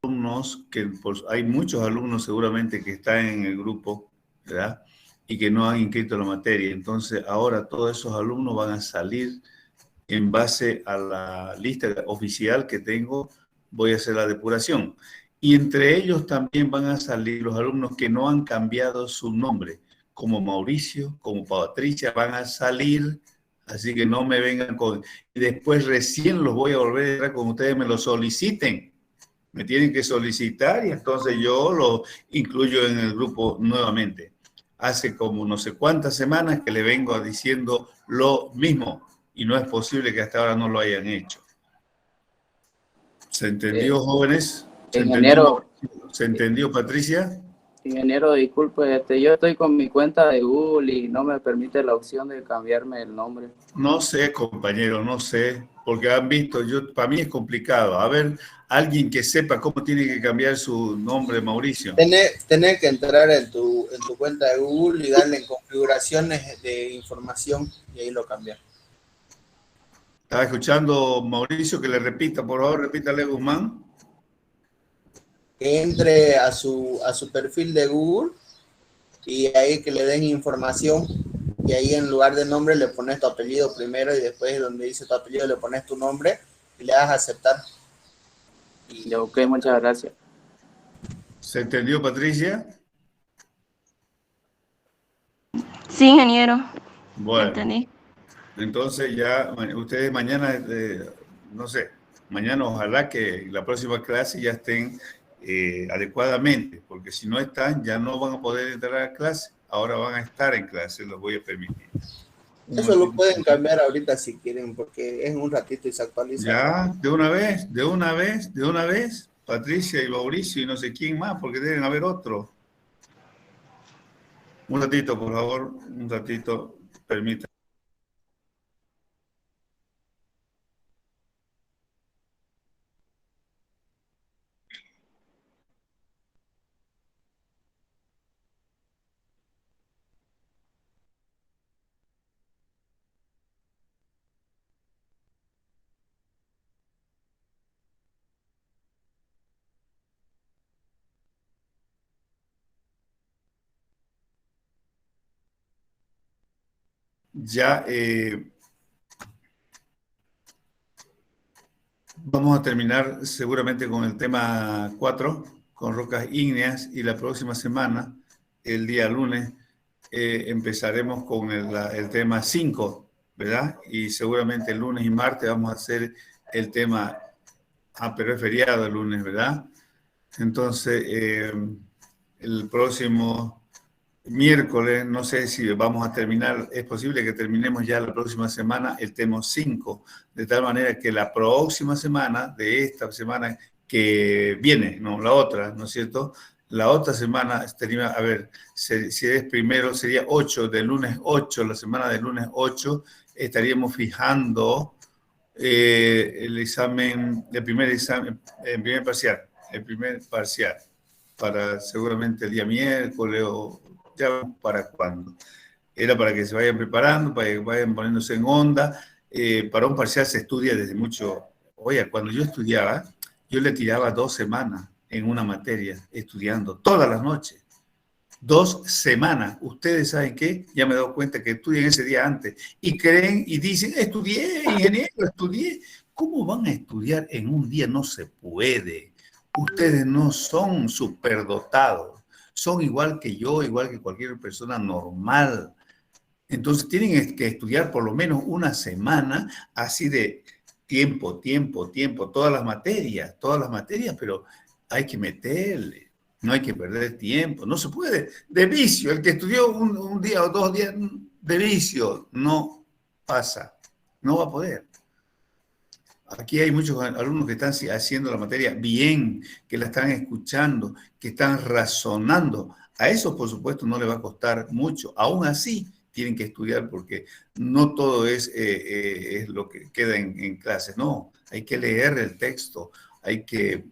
alumnos, hay muchos alumnos seguramente que están en el grupo, ¿verdad? Y que no han inscrito la materia. Entonces, ahora todos esos alumnos van a salir en base a la lista oficial que tengo, voy a hacer la depuración. Y entre ellos también van a salir los alumnos que no han cambiado su nombre, como Mauricio, como Patricia, van a salir, así que no me vengan con... Y después recién los voy a volver a entrar con ustedes, me lo soliciten. Me tienen que solicitar y entonces yo lo incluyo en el grupo nuevamente. Hace como no sé cuántas semanas que le vengo diciendo lo mismo y no es posible que hasta ahora no lo hayan hecho. ¿Se entendió, jóvenes? ¿Se entendió, Ingeniero, ¿Se entendió, Patricia? ingeniero, disculpe, yo estoy con mi cuenta de Google y no me permite la opción de cambiarme el nombre. No sé, compañero, no sé, porque han visto, para mí es complicado. A ver, alguien que sepa cómo tiene que cambiar su nombre, Mauricio. Tenés que entrar en tu cuenta de Google y darle en configuraciones de información y ahí lo cambias. Estaba escuchando, Mauricio, que le repita, por favor, repítale, Guzmán. Que entre a su perfil de Google y ahí que le den información y ahí en lugar de nombre le pones tu apellido primero y después donde dice tu apellido le pones tu nombre y le das a aceptar. Y ok, muchas gracias. ¿Se entendió, Patricia? Sí, ingeniero. Bueno, Entendí. entonces ya ustedes mañana, no sé, mañana ojalá que la próxima clase ya estén adecuadamente, porque si no están ya no van a poder entrar a clase, ahora van a estar en clase, los voy a permitir. Eso lo pueden cambiar ahorita si quieren, porque es un ratito y se actualiza. Ya, de una vez, Patricia y Mauricio y no sé quién más, porque deben haber otro. Un ratito, por favor, un ratito, permita. Ya vamos a terminar seguramente con el tema 4, con rocas ígneas, y la próxima semana, el día lunes, empezaremos con el tema 5, ¿verdad? Y seguramente el lunes y martes vamos a hacer el tema, pero es feriado el lunes, ¿verdad? Entonces, el próximo miércoles, no sé si vamos a terminar, es posible que terminemos ya la próxima semana el tema 5, de tal manera que la próxima semana, de esta semana que viene, no la otra, ¿no es cierto? La otra semana, a ver, si es primero, sería 8, del lunes 8, la semana del lunes 8, estaríamos fijando el examen, el primer parcial, para seguramente el día miércoles o ya para cuándo. Era para que se vayan preparando, para que vayan poniéndose en onda. Para un parcial se estudia desde mucho. Oye, cuando yo estudiaba, yo le tiraba 2 semanas en una materia, estudiando todas las noches. 2 semanas. Ustedes saben qué, ya me he dado cuenta que estudian ese día antes y creen y dicen, estudié, ingeniero, estudié. ¿Cómo van a estudiar en un día? No se puede. Ustedes no son superdotados. Son igual que yo, igual que cualquier persona normal. Entonces tienen que estudiar por lo menos una semana, así de tiempo, todas las materias, pero hay que meterle, no hay que perder tiempo, no se puede, de vicio, el que estudió un día o 2 días de vicio, no pasa, no va a poder. Aquí hay muchos alumnos que están haciendo la materia bien, que la están escuchando, que están razonando. A eso, por supuesto, no le va a costar mucho. Aún así, tienen que estudiar porque no todo es lo que queda en clases. No, hay que leer el texto, hay que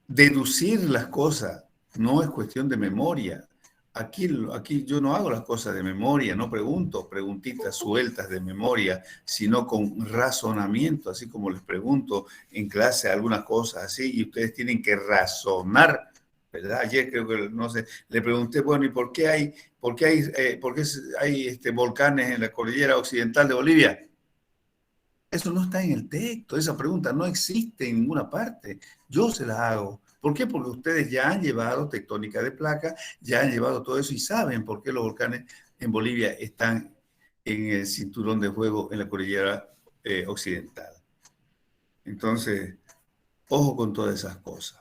deducir las cosas. No es cuestión de memoria. Aquí yo no hago las cosas de memoria, no pregunto preguntitas sueltas de memoria, sino con razonamiento, así como les pregunto en clase algunas cosas así, y ustedes tienen que razonar, ¿verdad? Ayer creo que, no sé, le pregunté, bueno, ¿y por qué hay volcanes en la cordillera occidental de Bolivia? Eso no está en el texto, esa pregunta no existe en ninguna parte. Yo se la hago. ¿Por qué? Porque ustedes ya han llevado tectónica de placa, ya han llevado todo eso y saben por qué los volcanes en Bolivia están en el cinturón de fuego en la cordillera occidental. Entonces, ojo con todas esas cosas.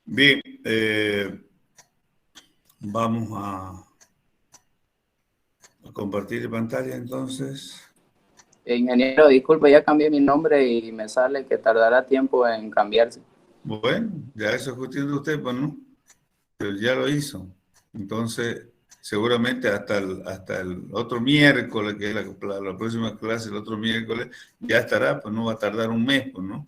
Bien, vamos a compartir pantalla entonces. Ingeniero, disculpe, ya cambié mi nombre y me sale que tardará tiempo en cambiarse. Bueno, ya eso es cuestión de usted, pues no, pero ya lo hizo. Entonces, seguramente hasta el otro miércoles, que es la próxima clase, el otro miércoles, ya estará, pues no va a tardar un mes, pues no.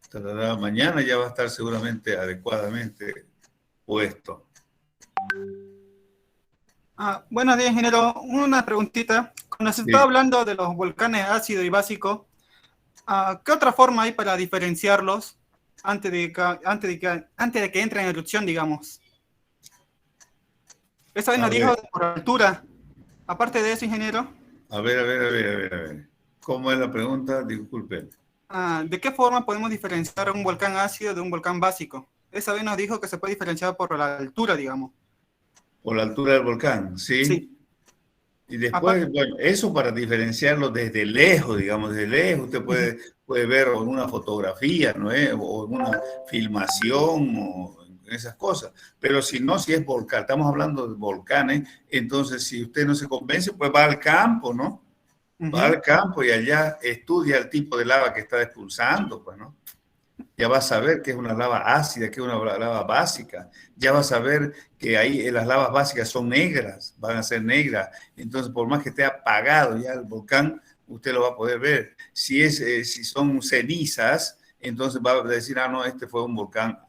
Tardará mañana, ya va a estar seguramente adecuadamente puesto. Buenos días, ingeniero. Una preguntita. Cuando se está hablando de los volcanes ácido y básico, ¿qué otra forma hay para diferenciarlos antes de que entren en erupción, digamos? Esa vez nos dijo por altura. Aparte de eso, ingeniero. A ver. ¿Cómo es la pregunta? Disculpe. ¿De qué forma podemos diferenciar un volcán ácido de un volcán básico? Esa vez nos dijo que se puede diferenciar por la altura, digamos. Por la altura del volcán, ¿sí? Sí. Y después, bueno, eso para diferenciarlo desde lejos, digamos, desde lejos, usted puede ver en una fotografía, ¿no es? O en una filmación, o esas cosas. Pero si no, si es volcán, estamos hablando de volcanes, entonces si usted no se convence, pues va al campo, ¿no? Va al campo y allá estudia el tipo de lava que está expulsando, pues, ¿no? Ya va a saber que es una lava ácida, que es una lava básica. Ya va a saber que ahí las lavas básicas son negras, van a ser negras. Entonces, por más que esté apagado ya el volcán, usted lo va a poder ver. Si son cenizas, entonces va a decir, no, este fue un volcán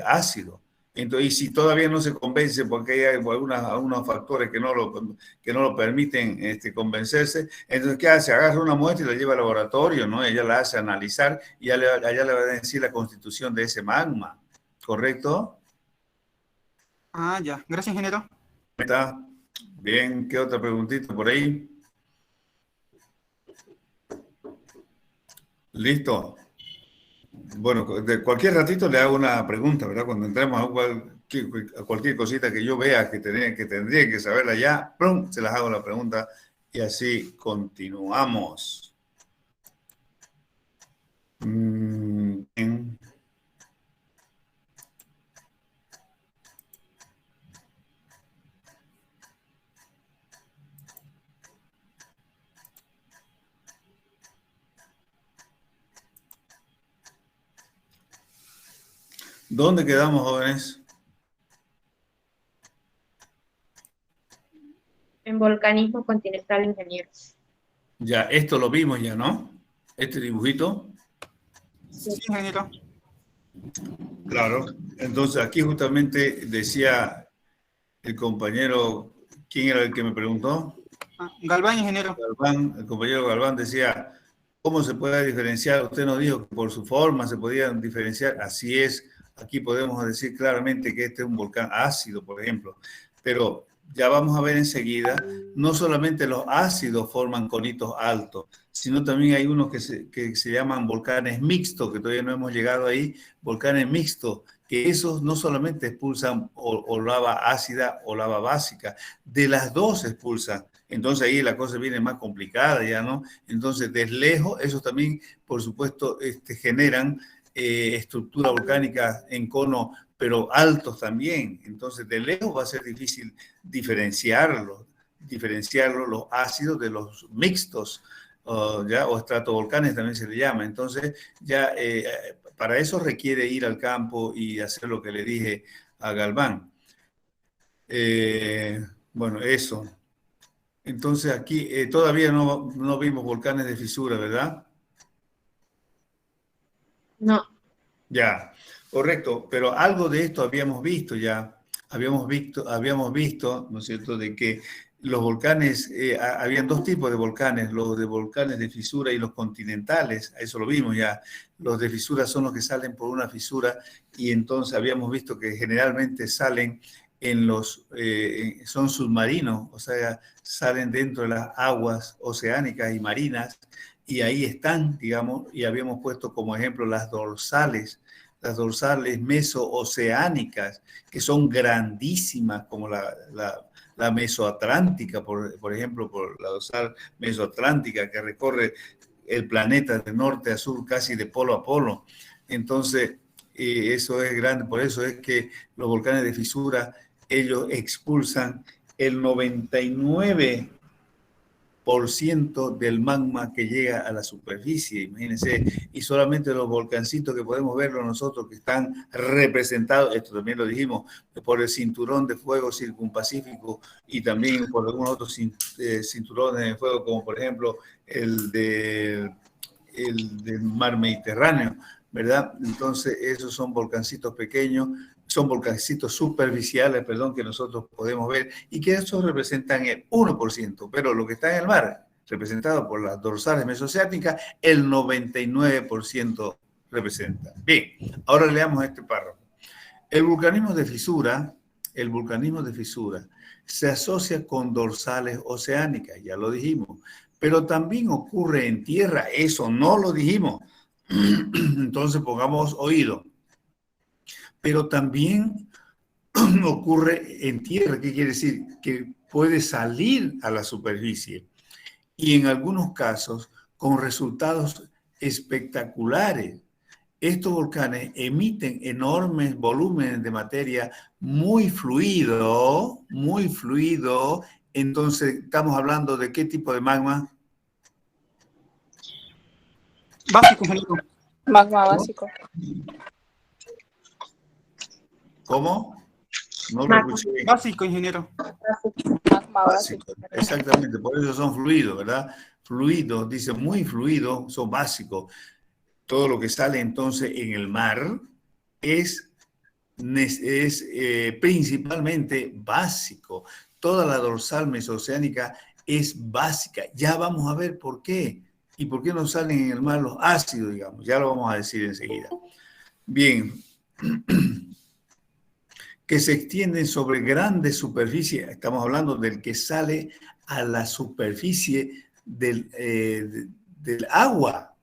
ácido. Entonces, y si todavía no se convence porque hay algunos factores que no lo permiten convencerse, entonces, ¿qué hace? Agarra una muestra y la lleva al laboratorio, ¿no? Ella la hace analizar y allá le va a decir la constitución de ese magma, ¿correcto? Ya. Gracias, ingeniero. Está bien. ¿Qué otra preguntita por ahí? ¿Listo? Bueno, de cualquier ratito le hago una pregunta, ¿verdad? Cuando entremos a cualquier cosita que yo vea que tendría que saberla ya, ¡plum!, se las hago la pregunta y así continuamos. Bien. ¿Dónde quedamos, jóvenes? En volcanismo continental, ingenieros. Ya, esto lo vimos ya, ¿no? Este dibujito. Sí, ingeniero. Claro. Entonces, aquí justamente decía el compañero, ¿quién era el que me preguntó? Galván, ingeniero. Galván, el compañero Galván decía, ¿cómo se puede diferenciar? Usted nos dijo que por su forma se podían diferenciar. Así es. Aquí podemos decir claramente que este es un volcán ácido, por ejemplo. Pero ya vamos a ver enseguida, no solamente los ácidos forman conitos altos, sino también hay unos que se llaman volcanes mixtos, que todavía no hemos llegado ahí, volcanes mixtos, que esos no solamente expulsan o lava ácida o lava básica, de las dos expulsan. Entonces ahí la cosa viene más complicada ya, ¿no? Entonces, desde lejos, esos también, por supuesto, generan estructura volcánica en cono, pero altos también. Entonces, de lejos va a ser difícil diferenciarlos los ácidos de los mixtos, o estratovolcanes también se le llama. Entonces, ya para eso requiere ir al campo y hacer lo que le dije a Galván. Bueno, eso. Entonces, aquí todavía no vimos volcanes de fisura, ¿verdad? No. Ya, correcto, pero algo de esto habíamos visto ya. habíamos visto, ¿no es cierto?, de que los volcanes, habían dos tipos de volcanes, los de volcanes de fisura y los continentales, eso lo vimos ya. Los de fisura son los que salen por una fisura y entonces habíamos visto que generalmente salen son submarinos, o sea, salen dentro de las aguas oceánicas y marinas y ahí están, digamos, y habíamos puesto como ejemplo las dorsales mesooceánicas, que son grandísimas, como la mesoatlántica, por ejemplo, por la dorsal mesoatlántica que recorre el planeta de norte a sur, casi de polo a polo. Entonces, eso es grande, por eso es que los volcanes de fisura, ellos expulsan el 99% del magma que llega a la superficie, imagínense, y solamente los volcancitos que podemos verlo nosotros, que están representados, esto también lo dijimos, por el cinturón de fuego circunpacífico y también por algunos otros cinturones de fuego, como por ejemplo el del mar Mediterráneo, ¿verdad? Entonces, esos son volcancitos pequeños, son volcancitos superficiales, perdón, que nosotros podemos ver y que esos representan el 1%, pero lo que está en el mar, representado por las dorsales mesoceánicas, el 99% representa. Bien, ahora leamos este párrafo. El vulcanismo de fisura se asocia con dorsales oceánicas, ya lo dijimos, pero también ocurre en tierra, eso no lo dijimos. Entonces pongamos oído. Pero también ocurre en tierra, ¿qué quiere decir? Que puede salir a la superficie y en algunos casos con resultados espectaculares. Estos volcanes emiten enormes volúmenes de materia muy fluido. Entonces, estamos hablando de ¿qué tipo de magma? Básico, ingeniero. Magma básico. ¿Cómo? No lo escuché bien. Básico, ingeniero. Magma básico. Exactamente, por eso son fluidos, ¿verdad? Fluidos, dice muy fluidos, son básicos. Todo lo que sale entonces en el mar es principalmente básico. Toda la dorsal mesoceánica es básica. Ya vamos a ver por qué. ¿Y por qué no salen en el mar los ácidos, digamos? Ya lo vamos a decir enseguida. Bien. Que se extienden sobre grandes superficies. Estamos hablando del que sale a la superficie del agua.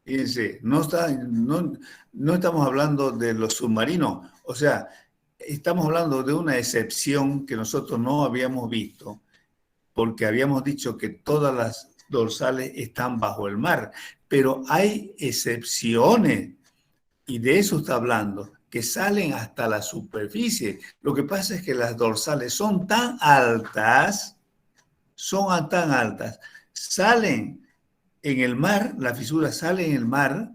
Fíjense, no estamos hablando de los submarinos. O sea, estamos hablando de una excepción que nosotros no habíamos visto, porque habíamos dicho que todas las dorsales están bajo el mar, pero hay excepciones, y de eso está hablando, que salen hasta la superficie. Lo que pasa es que las dorsales son tan altas, salen en el mar, la fisura sale en el mar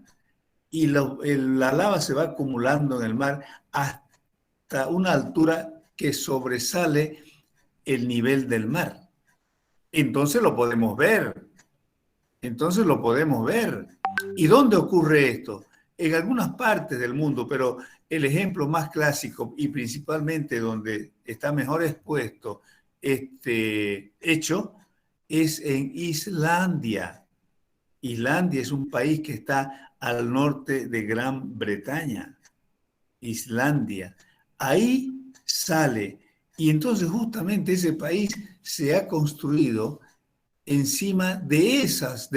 y la lava se va acumulando en el mar hasta una altura que sobresale el nivel del mar. Entonces lo podemos ver. ¿Y dónde ocurre esto? En algunas partes del mundo, pero el ejemplo más clásico y principalmente donde está mejor expuesto este hecho es en Islandia. Islandia es un país que está al norte de Gran Bretaña. Islandia. Ahí sale. Y entonces justamente ese país se ha construido encima de esas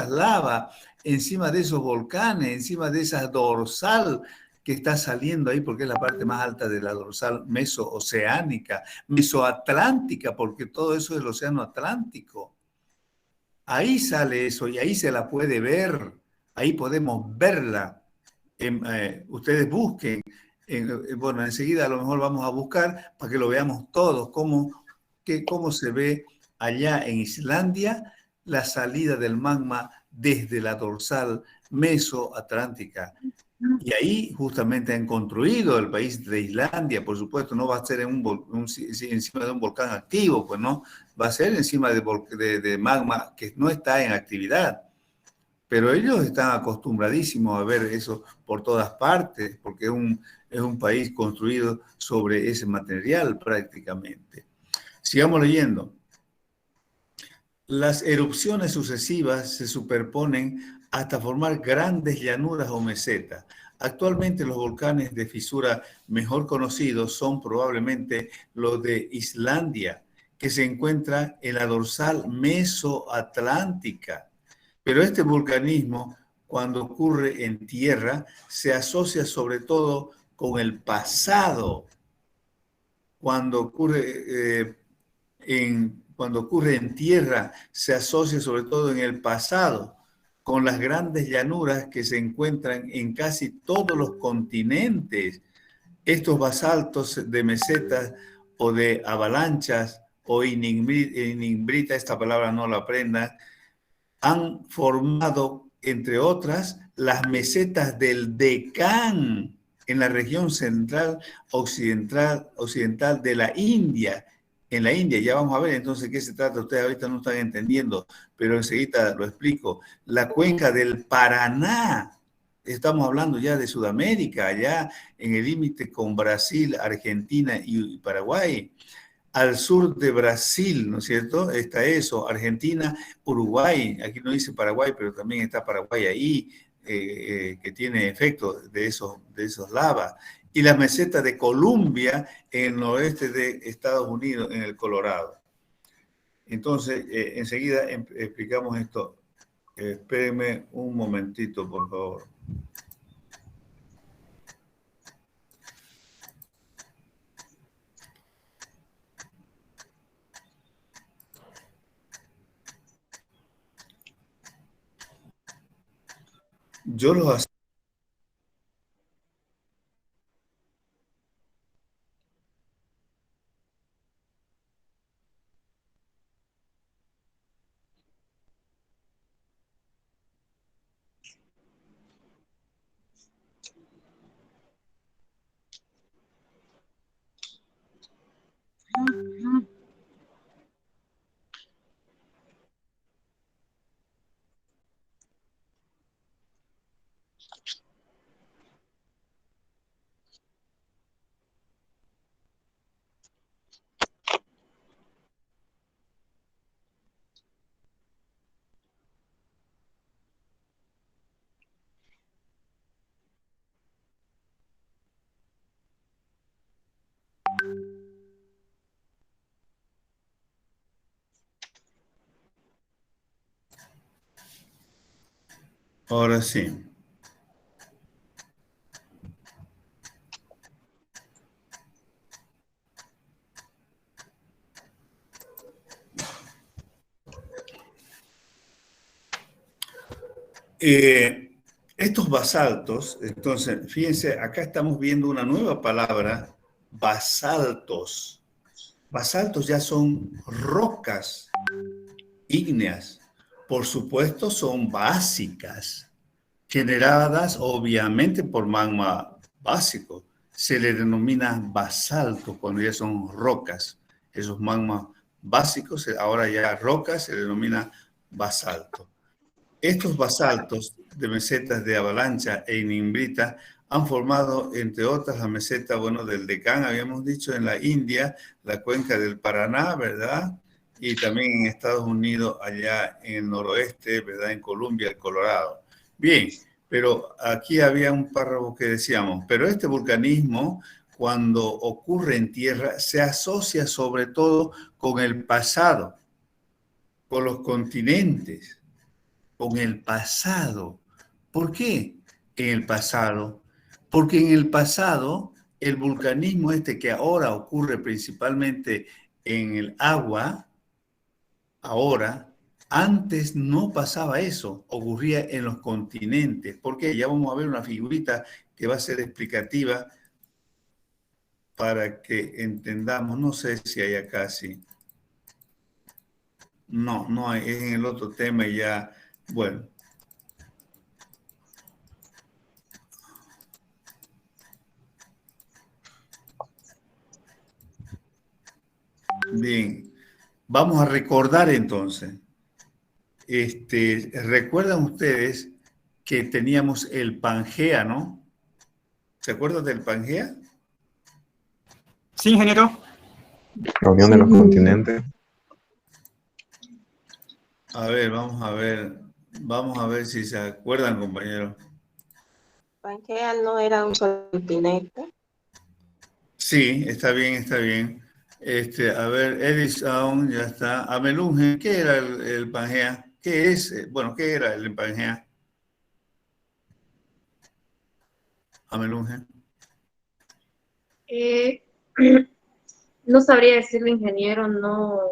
lavas, encima de esos volcanes, encima de esa dorsal que está saliendo ahí, porque es la parte más alta de la dorsal mesooceánica, mesoatlántica, porque todo eso es el océano Atlántico. Ahí sale eso y ahí se la puede ver, ahí podemos verla. Ustedes busquen, bueno, enseguida a lo mejor vamos a buscar para que lo veamos todos, cómo se ve allá en Islandia la salida del magma desde la dorsal mesoatlántica. Y ahí justamente han construido el país de Islandia. Por supuesto, no va a ser encima de un volcán activo, pues no, va a ser encima de magma que no está en actividad. pero ellos están acostumbradísimos a ver eso por todas partes, porque es un país construido sobre ese material prácticamente. Sigamos leyendo. Las erupciones sucesivas se superponen hasta formar grandes llanuras o mesetas. Actualmente los volcanes de fisura mejor conocidos son probablemente los de Islandia, que se encuentra en la dorsal mesoatlántica. Pero este vulcanismo, cuando ocurre en tierra, se asocia sobre todo con el pasado. Cuando ocurre en tierra, se asocia sobre todo en el pasado, con las grandes llanuras que se encuentran en casi todos los continentes. Estos basaltos de mesetas o de avalanchas o inimbrita, esta palabra no la aprendan, han formado, entre otras, las mesetas del Deccan en la región central occidental de la India. En la India, ya vamos a ver entonces qué se trata, ustedes ahorita no están entendiendo, pero enseguida lo explico. La cuenca del Paraná, estamos hablando ya de Sudamérica, allá en el límite con Brasil, Argentina y Paraguay. Al sur de Brasil, ¿no es cierto? Está eso, Argentina, Uruguay, aquí no dice Paraguay, pero también está Paraguay ahí, que tiene efecto de esos lavas. Y la meseta de Columbia en el noroeste de Estados Unidos, en el Colorado. Entonces, enseguida explicamos esto. Espérenme un momentito, por favor. Yo los Ahora sí. Estos basaltos, entonces, fíjense, acá estamos viendo una nueva palabra, basaltos. Basaltos ya son rocas ígneas. Por supuesto, son básicas, generadas obviamente por magma básico. Se le denomina basalto cuando ya son rocas. Esos magmas básicos, ahora ya rocas, se denomina basalto. Estos basaltos de mesetas de avalancha e inimbrita han formado, entre otras, la meseta, bueno, del Deccan, habíamos dicho, en la India, la cuenca del Paraná, ¿verdad? Y también en Estados Unidos, allá en el noroeste, ¿verdad? En Columbia, el Colorado. Bien, pero aquí había un párrafo que decíamos, pero este vulcanismo, cuando ocurre en tierra, se asocia sobre todo con el pasado, con los continentes, con el pasado. ¿Por qué en el pasado? Porque en el pasado, el vulcanismo que ahora ocurre principalmente en el agua, ahora, antes no pasaba eso, ocurría en los continentes. ¿Por qué? Ya vamos a ver una figurita que va a ser explicativa para que entendamos. No sé si hay acá, sí. No, no hay, es en el otro tema y ya, bueno. Bien, vamos a recordar entonces. ¿recuerdan ustedes que teníamos el Pangea, no? ¿Se acuerdan del Pangea? Sí, ingeniero. La unión de los continentes. A ver, vamos a ver. Vamos a ver si se acuerdan, compañeros. Pangea no era un solo continente. Sí, está bien, está bien. A ver, Edison, ya está. Amelunge, ¿qué era el Pangea? ¿Qué es? Bueno, ¿qué era el Pangea? Amelunge. No sabría decirlo, ingeniero, no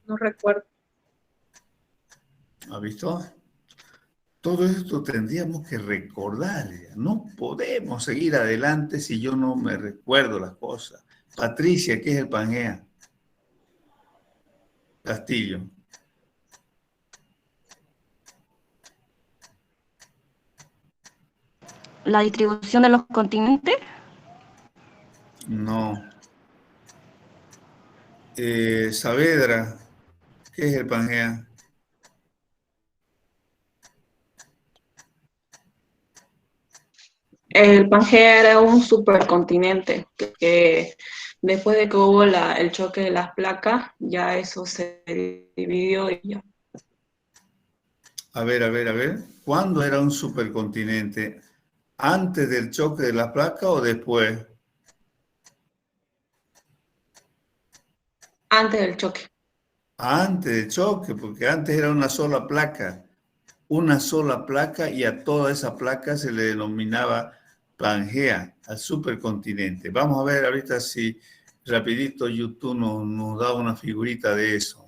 recuerdo. ¿Ha visto? Todo esto tendríamos que recordar. No podemos seguir adelante si yo no me recuerdo las cosas. Patricia, ¿qué es el Pangea? Castillo. La distribución de los continentes. No. Saavedra, ¿qué es el Pangea? El Pangea era un supercontinente que después de que hubo el choque de las placas, ya eso se dividió y ya. A ver. ¿Cuándo era un supercontinente? ¿Antes del choque de las placas o después? Antes del choque. Antes del choque, porque antes era una sola placa. Una sola placa y a toda esa placa se le denominaba Pangea, al supercontinente. Vamos a ver ahorita si rapidito YouTube nos da una figurita de eso.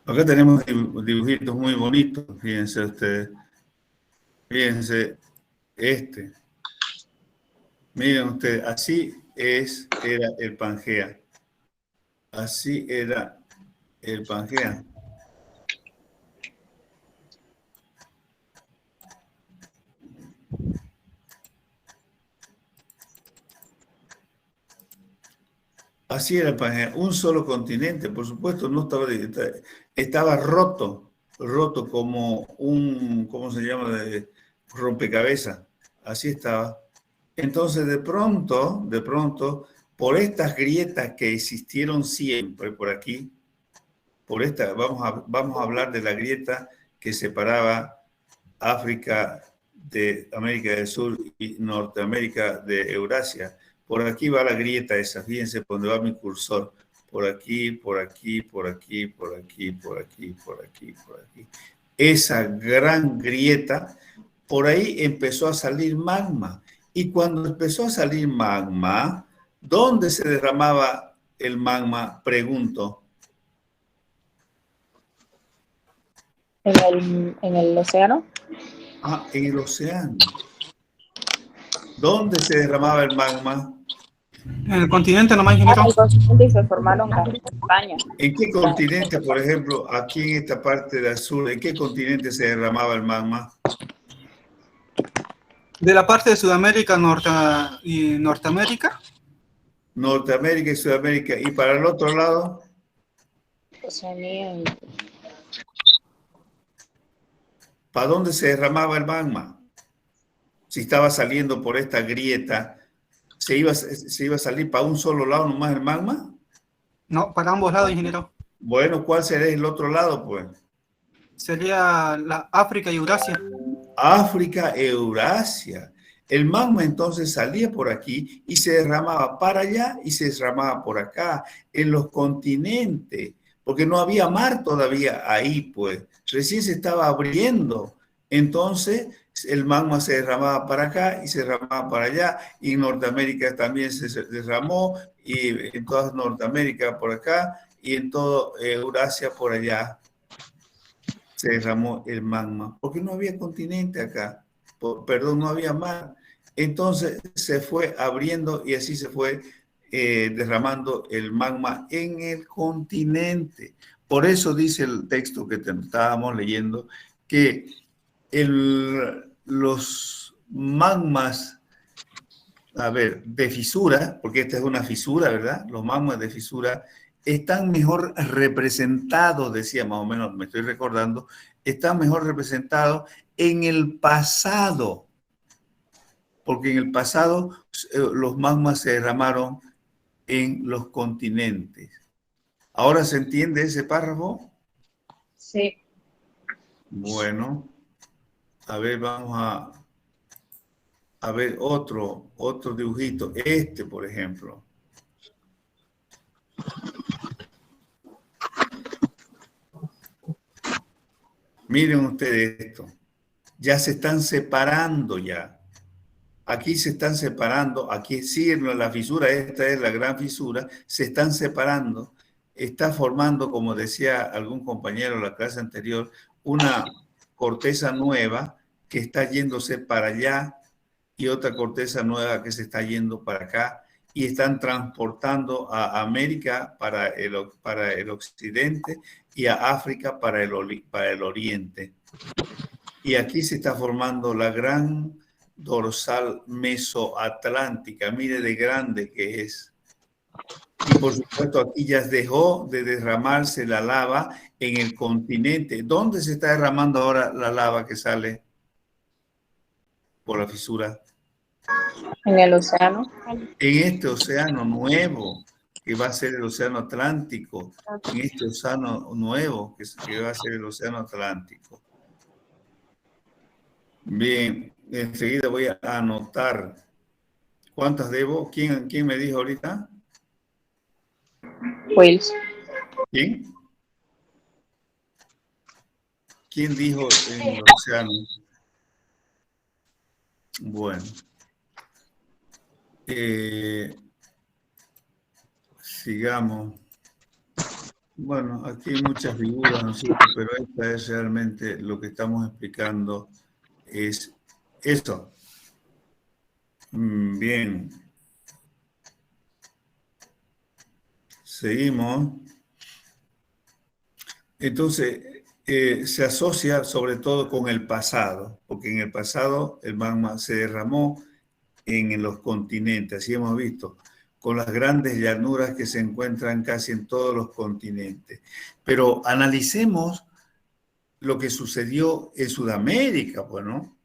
Acá tenemos dibujitos muy bonitos, fíjense ustedes. Fíjense Miren ustedes, así era el Pangea. Así era el Pangea. Así era el Pangea, un solo continente, por supuesto, no estaba roto como un, ¿cómo se llama? De rompecabezas. Así estaba. Entonces, de pronto, por estas grietas que existieron siempre por aquí, vamos a hablar de la grieta que separaba África de América del Sur y Norteamérica de Eurasia. Por aquí va la grieta esa, fíjense por donde va mi cursor. Por aquí, por aquí, por aquí, por aquí, por aquí, por aquí, por aquí. Esa gran grieta, por ahí empezó a salir magma. Y cuando empezó a salir magma, ¿dónde se derramaba el magma? Pregunto. ¿En el océano? Ah, en el océano. ¿Dónde se derramaba el magma? En el continente nomás, ingeniero. En el continente y se formaron las montañas. ¿En qué continente, por ejemplo, aquí en esta parte del sur, en qué continente se derramaba el magma? De la parte de Sudamérica y Norteamérica. Norteamérica y Sudamérica. ¿Y para el otro lado? Oceanía y ¿Para dónde se derramaba el magma? Si estaba saliendo por esta grieta, ¿se iba a salir para un solo lado nomás el magma? No, para ambos lados, ingeniero. Bueno, ¿cuál sería el otro lado, pues? Sería la África y Eurasia. África, Eurasia. El magma entonces salía por aquí y se derramaba para allá y se derramaba por acá, en los continentes, porque no había mar todavía ahí, pues. Recién se estaba abriendo. Entonces, el magma se derramaba para acá y se derramaba para allá, y en Norteamérica también se derramó, y en toda Norteamérica por acá, y en toda Eurasia por allá se derramó el magma, porque no había continente acá, perdón, no había mar. Entonces se fue abriendo y así se fue derramando el magma en el continente. Por eso dice el texto que estábamos leyendo que los magmas, a ver, de fisura, porque esta es una fisura, ¿verdad? Los magmas de fisura están mejor representados, decía más o menos, me estoy recordando, están mejor representados en el pasado, porque en el pasado los magmas se derramaron en los continentes. ¿Ahora se entiende ese párrafo? Sí. Bueno, a ver, vamos a ver otro dibujito. Este, por ejemplo. Miren ustedes esto. Ya se están separando ya. Aquí se están separando. Aquí sigue la fisura. Esta es la gran fisura. Se están separando. Está formando, como decía algún compañero en la clase anterior, una corteza nueva que está yéndose para allá y otra corteza nueva que se está yendo para acá, y están transportando a América para el occidente y a África para el oriente. Y aquí se está formando la gran dorsal mesoatlántica. Mire de grande que es. Y por supuesto aquí ya dejó de derramarse la lava en el continente. ¿Dónde se está derramando ahora la lava que sale por la fisura? en el océano. En este océano nuevo, que va a ser el océano Atlántico. En este océano nuevo, que va a ser el océano Atlántico. Bien, enseguida voy a anotar. ¿Cuántas debo? ¿Quién me dijo ahorita? Wills. ¿Quién? ¿Quién dijo en el océano? Bueno. Sigamos. Bueno, aquí hay muchas figuras, ¿no es cierto? Pero esta es realmente lo que estamos explicando, es esto. Bien. Seguimos. Entonces, se asocia sobre todo con el pasado, porque en el pasado el magma se derramó en los continentes, así hemos visto, con las grandes llanuras que se encuentran casi en todos los continentes. Pero analicemos lo que sucedió en Sudamérica, pues, ¿no?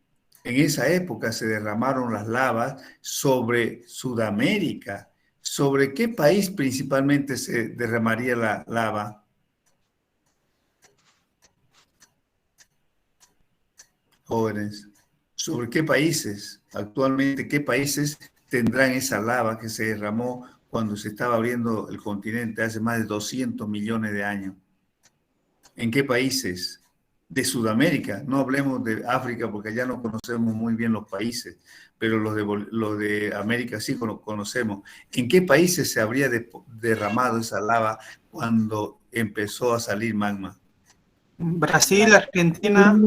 En esa época se derramaron las lavas sobre Sudamérica. ¿Sobre qué país principalmente se derramaría la lava? Jóvenes, ¿sobre qué países? Actualmente, ¿qué países tendrán esa lava que se derramó cuando se estaba abriendo el continente hace más de 200 millones de años? ¿En qué países? De Sudamérica, no hablemos de África porque ya no conocemos muy bien los países, pero los de América sí conocemos. ¿En qué países se habría derramado esa lava cuando empezó a salir magma? Brasil, Argentina.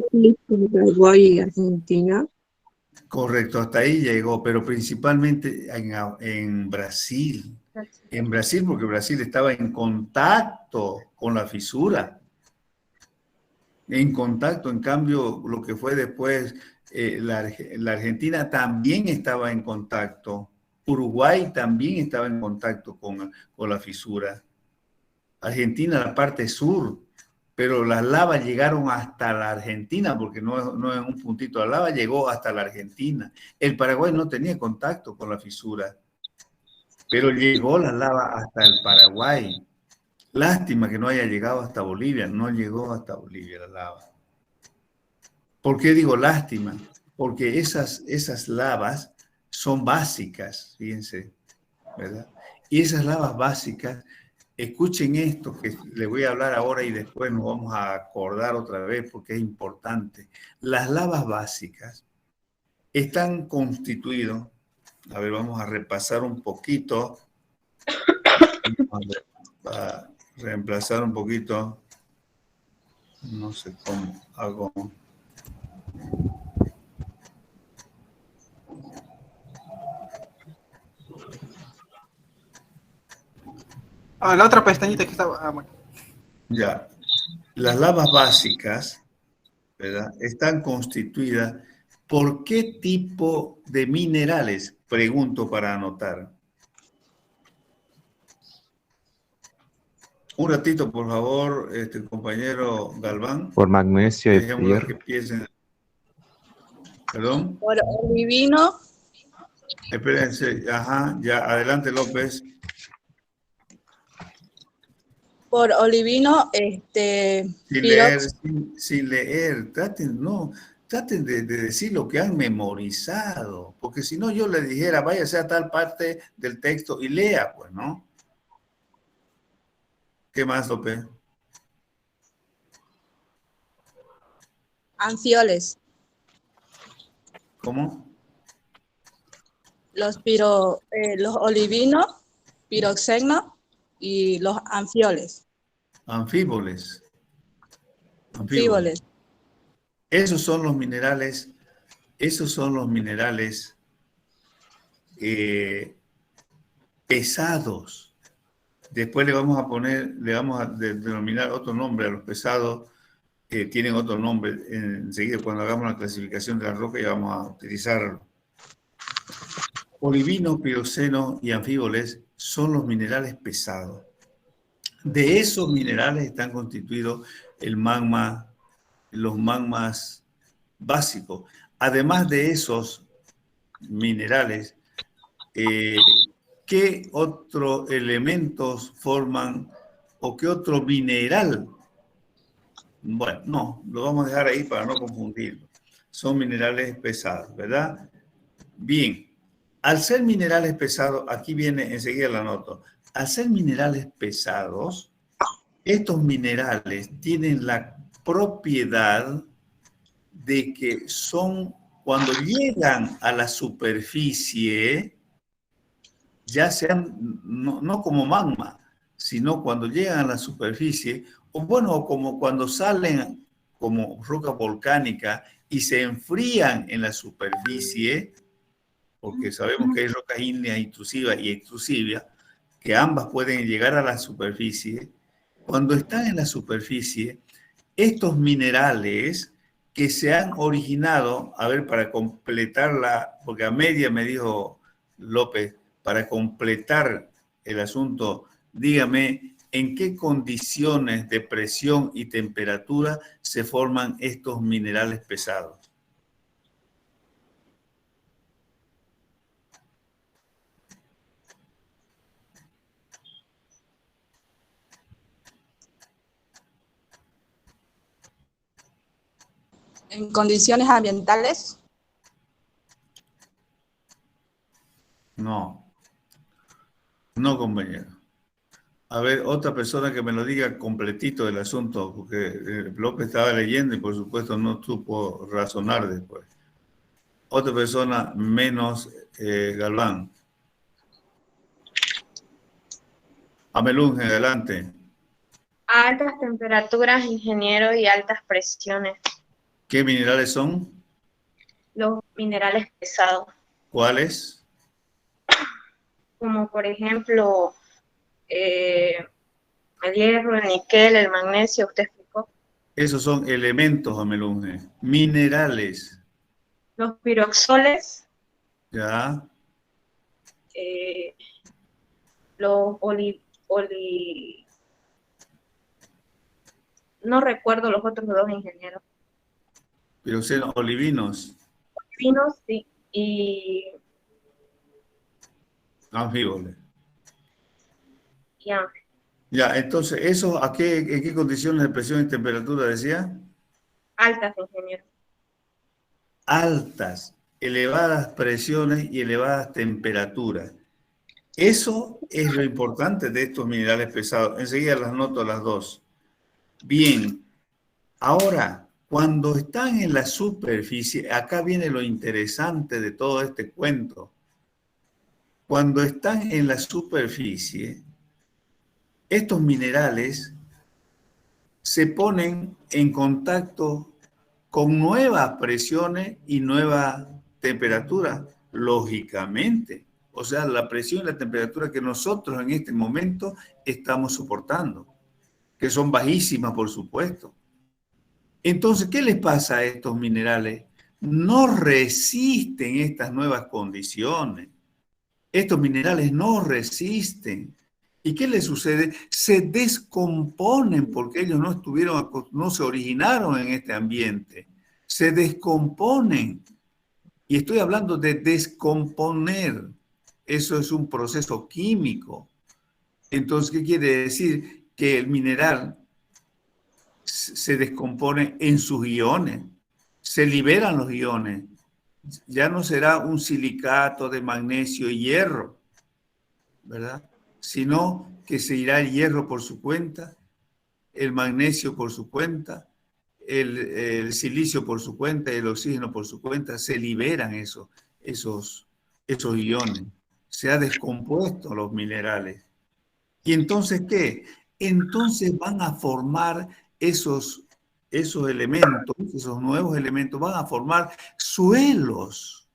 Uruguay y Argentina. Correcto, hasta ahí llegó, pero principalmente en Brasil. En Brasil, porque Brasil estaba en contacto con la fisura. En contacto, en cambio, lo que fue después, la Argentina también estaba en contacto. Uruguay también estaba en contacto con la fisura. Argentina la parte sur, pero las lavas llegaron hasta la Argentina, porque no es un puntito, la lava llegó hasta la Argentina. El Paraguay no tenía contacto con la fisura, pero llegó la lava hasta el Paraguay. Lástima que no haya llegado hasta Bolivia, no llegó hasta Bolivia la lava. ¿Por qué digo lástima? Porque esas lavas son básicas, fíjense, ¿verdad? Y esas lavas básicas, escuchen esto que les voy a hablar ahora y después nos vamos a acordar otra vez porque es importante. Las lavas básicas están constituidas, a ver, vamos a repasar un poquito, a reemplazar un poquito, no sé cómo hago. La otra pestañita que estaba... bueno. Ya, las lavas básicas, ¿verdad?, están constituidas por qué tipo de minerales, pregunto para anotar. Un ratito, por favor, compañero Galván. Por magnesio y Dejémoslo que hierro. empiecen. ¿Perdón? Por olivino. Espérense, ajá, ya, adelante López. Por olivino, Sin leer, traten de decir lo que han memorizado, porque si no yo le dijera, váyase a tal parte del texto y lea, pues, ¿no? ¿Qué más, López? anfioles. ¿Cómo? Los olivinos, piroxeno y los anfioles. Anfíboles. Anfíboles. Esos son los minerales pesados. Después le vamos a denominar otro nombre a los pesados, que tienen otro nombre. Enseguida, cuando hagamos la clasificación de la roca, ya vamos a utilizarlo. Olivino, piroxeno y anfíboles son los minerales pesados. De esos minerales están constituidos los magmas básicos. Además de esos minerales, ¿qué otros elementos forman o qué otro mineral? Bueno, no, lo vamos a dejar ahí para no confundirlo. Son minerales pesados, ¿verdad? Bien, al ser minerales pesados, aquí viene enseguida la nota. Al ser minerales pesados, estos minerales tienen la propiedad de que cuando llegan a la superficie, ya sean, no como magma, sino cuando llegan a la superficie, o bueno, como cuando salen como roca volcánica y se enfrían en la superficie, porque sabemos que hay rocas ígneas intrusivas y extrusivas, que ambas pueden llegar a la superficie. Cuando están en la superficie, estos minerales que se han originado, a ver, para completarla, porque a media me dijo López, para completar el asunto, dígame, ¿en qué condiciones de presión y temperatura se forman estos minerales pesados? En condiciones ambientales. No, compañero. A ver, otra persona que me lo diga completito del asunto, porque López estaba leyendo y por supuesto no supo razonar después. Otra persona menos Galván. Amelunge, adelante. A altas temperaturas, ingeniero, y altas presiones. ¿Qué minerales son? Los minerales pesados. ¿Cuáles? Como por ejemplo, el hierro, el níquel, el magnesio, usted explicó. Esos son elementos, Amelunge. Minerales. Los piroxoles. ¿Ya? Los no recuerdo los otros dos, ingeniero. Piroxeno, olivinos, Vinos, sí, y anfíboles. ya, Ya, entonces, ¿eso en qué condiciones de presión y temperatura decía? altas, ingeniero. Altas, elevadas presiones y elevadas temperaturas. Eso es lo importante de estos minerales pesados. Enseguida las noto las dos. Bien, ahora, cuando están en la superficie, acá viene lo interesante de todo este cuento. Cuando están en la superficie, estos minerales se ponen en contacto con nuevas presiones y nueva temperatura, lógicamente. O sea, la presión y la temperatura que nosotros en este momento estamos soportando, que son bajísimas, por supuesto. Entonces, ¿qué les pasa a estos minerales? No resisten estas nuevas condiciones. Estos minerales no resisten. ¿Y qué les sucede? Se descomponen porque ellos no se originaron en este ambiente. Se descomponen. Y estoy hablando de descomponer. Eso es un proceso químico. Entonces, ¿qué quiere decir? Que el mineral se descompone en sus iones. Se liberan los iones. Ya no será un silicato de magnesio y hierro, ¿verdad? Sino que se irá el hierro por su cuenta, el magnesio por su cuenta, el silicio por su cuenta y el oxígeno por su cuenta. Se liberan esos iones. Se ha descompuesto los minerales. ¿Y entonces qué? Entonces van a formar esos elementos, esos nuevos elementos, van a formar suelos.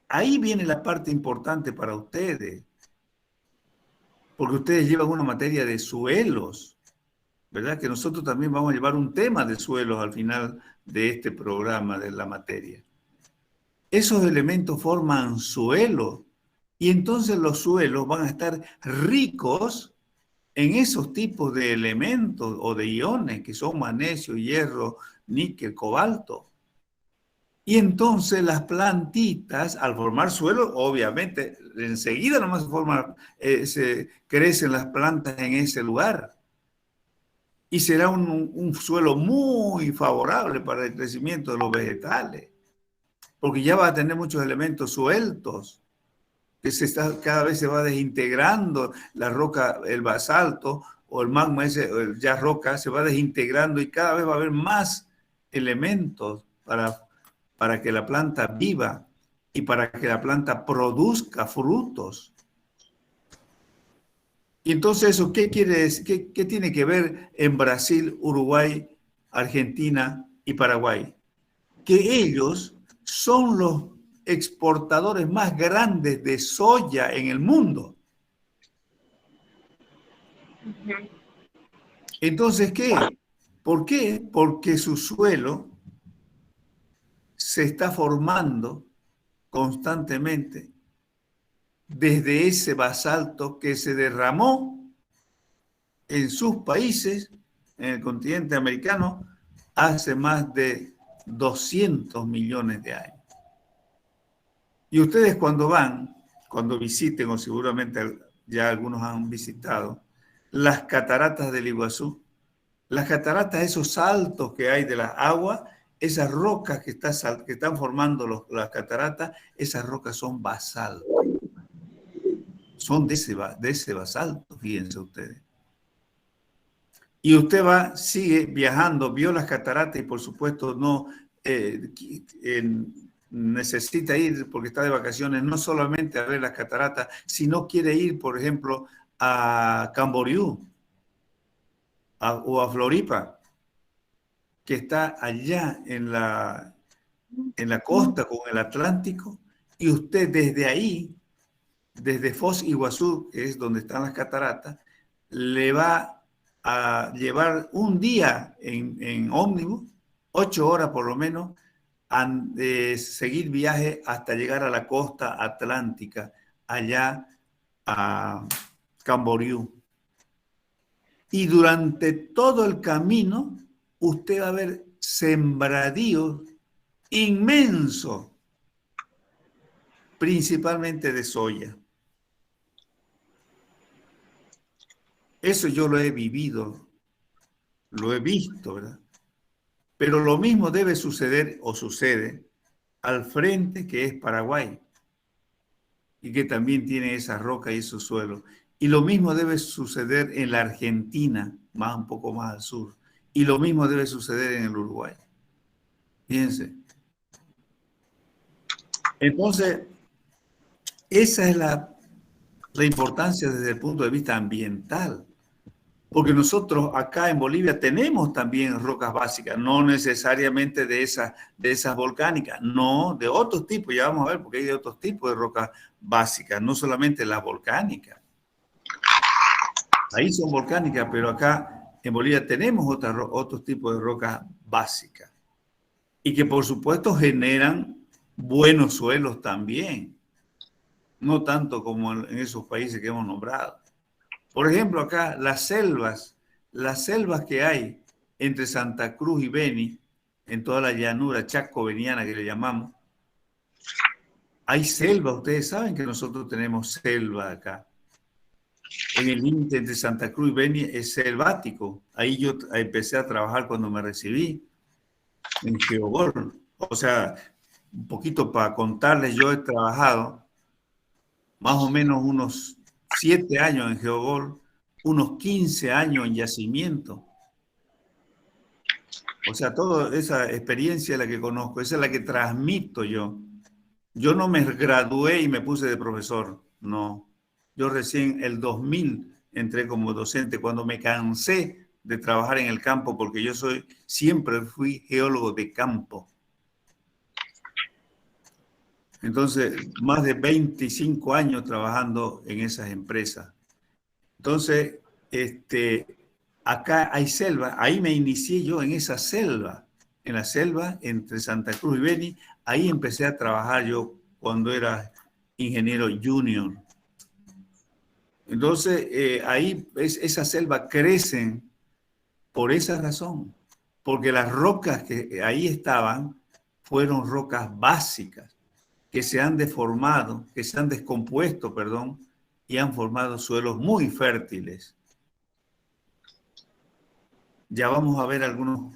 Ahí viene la parte importante para ustedes, porque ustedes llevan una materia de suelos, ¿verdad? Que nosotros también vamos a llevar un tema de suelos al final de este programa de la materia. Esos elementos forman suelos y entonces los suelos van a estar ricos en esos tipos de elementos o de iones que son magnesio, hierro, níquel, cobalto. Y entonces las plantitas, al formar suelo, obviamente, enseguida nomás se crecen las plantas en ese lugar. Y será un suelo muy favorable para el crecimiento de los vegetales, porque ya va a tener muchos elementos sueltos, que cada vez se va desintegrando la roca, el basalto o el magma ese, ya roca, se va desintegrando y cada vez va a haber más elementos para que la planta viva y para que la planta produzca frutos. Y entonces eso, ¿qué quiere decir? ¿Qué tiene que ver en Brasil, Uruguay, Argentina y Paraguay? Que ellos son los exportadores más grandes de soya en el mundo. Entonces, ¿qué? ¿Por qué? Porque su suelo se está formando constantemente desde ese basalto que se derramó en sus países, en el continente americano, hace más de 200 millones de años. Y ustedes cuando visiten, o seguramente ya algunos han visitado, las cataratas del Iguazú, las cataratas, esos saltos que hay de las aguas, esas rocas que están formando las cataratas, esas rocas son basalto. Son de ese basalto, fíjense ustedes. Y usted sigue viajando, vio las cataratas y por supuesto no necesita ir porque está de vacaciones, no solamente a ver las cataratas, sino quiere ir, por ejemplo, a Camboriú o a Floripa, que está allá en la costa con el Atlántico, y usted desde ahí, desde Foz Iguazú, que es donde están las cataratas, le va a llevar un día en ómnibus, 8 horas por lo menos, seguir viaje hasta llegar a la costa atlántica, allá a Camboriú. Y durante todo el camino usted va a ver sembradíos inmensos, principalmente de soya. Eso yo lo he vivido, lo he visto, ¿verdad? Pero lo mismo debe suceder o sucede al frente, que es Paraguay, y que también tiene esa roca y esos suelos. Y lo mismo debe suceder en la Argentina, un poco más al sur. Y lo mismo debe suceder en el Uruguay. Fíjense. Entonces, esa es la importancia desde el punto de vista ambiental. Porque nosotros acá en Bolivia tenemos también rocas básicas, no necesariamente de esas volcánicas, no, de otros tipos, ya vamos a ver, porque hay de otros tipos de rocas básicas, no solamente las volcánicas. Ahí son volcánicas, pero acá en Bolivia tenemos otros tipos de rocas básicas. Y que por supuesto generan buenos suelos también, no tanto como en esos países que hemos nombrado. Por ejemplo, acá las selvas que hay entre Santa Cruz y Beni, en toda la llanura chaco-beniana que le llamamos, hay selva. Ustedes saben que nosotros tenemos selva acá. En el límite entre Santa Cruz y Beni es selvático. Ahí yo empecé a trabajar cuando me recibí en Geogol. O sea, un poquito para contarles, yo he trabajado más o menos unos 7 años en Geogol, unos 15 años en yacimiento. O sea, toda esa experiencia es la que conozco, esa es la que transmito yo. Yo no me gradué y me puse de profesor, no. Yo recién el 2000 entré como docente, cuando me cansé de trabajar en el campo, porque yo siempre fui geólogo de campo. Entonces, más de 25 años trabajando en esas empresas. Entonces, acá hay selva, ahí me inicié yo en esa selva, en la selva entre Santa Cruz y Beni, ahí empecé a trabajar yo cuando era ingeniero junior. Entonces, ahí esa selva crecen por esa razón, porque las rocas que ahí estaban fueron rocas básicas, que se han deformado, que se han descompuesto, perdón, y han formado suelos muy fértiles. Ya vamos a ver algunos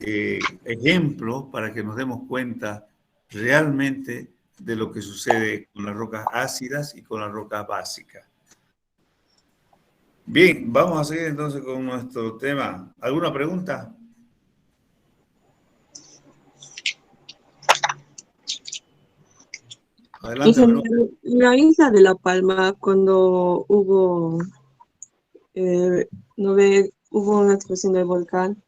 ejemplos para que nos demos cuenta realmente de lo que sucede con las rocas ácidas y con las rocas básicas. Bien, vamos a seguir entonces con nuestro tema. ¿Alguna pregunta? Adelante. En la isla de La Palma, cuando hubo una explosión del volcán,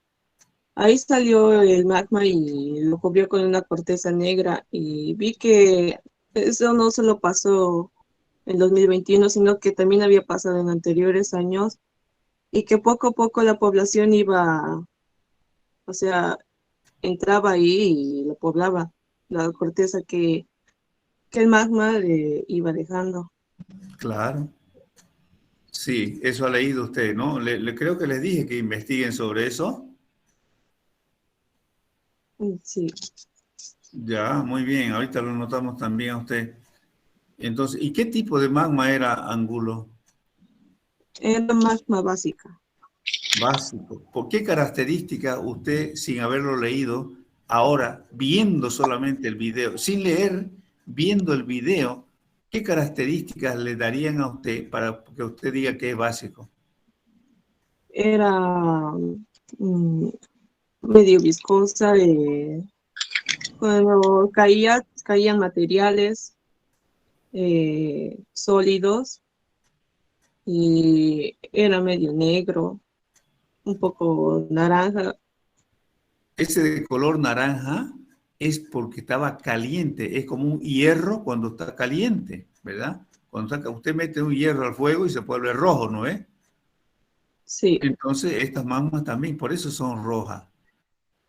ahí salió el magma y lo cubrió con una corteza negra, y vi que eso no solo pasó en 2021, sino que también había pasado en anteriores años, y que poco a poco la población entraba ahí y la poblaba, la corteza que el magma le iba dejando. Claro. Sí, eso ha leído usted, ¿no? Creo que les dije que investiguen sobre eso. Sí. Ya, muy bien. Ahorita lo notamos también a usted. Entonces, ¿y qué tipo de magma era, Angulo? Era magma básica. Básico. ¿Por qué características usted, sin haberlo leído, ahora, viendo solamente el video, sin leer, viendo el video, qué características le darían a usted para que usted diga que es básico? Era medio viscosa, cuando caían materiales sólidos, y era medio negro, un poco naranja. Ese de color naranja es porque estaba caliente, es como un hierro cuando está caliente, ¿verdad? Cuando usted mete un hierro al fuego y se vuelve rojo, ¿no es? Sí. Entonces estas magmas también, por eso son rojas.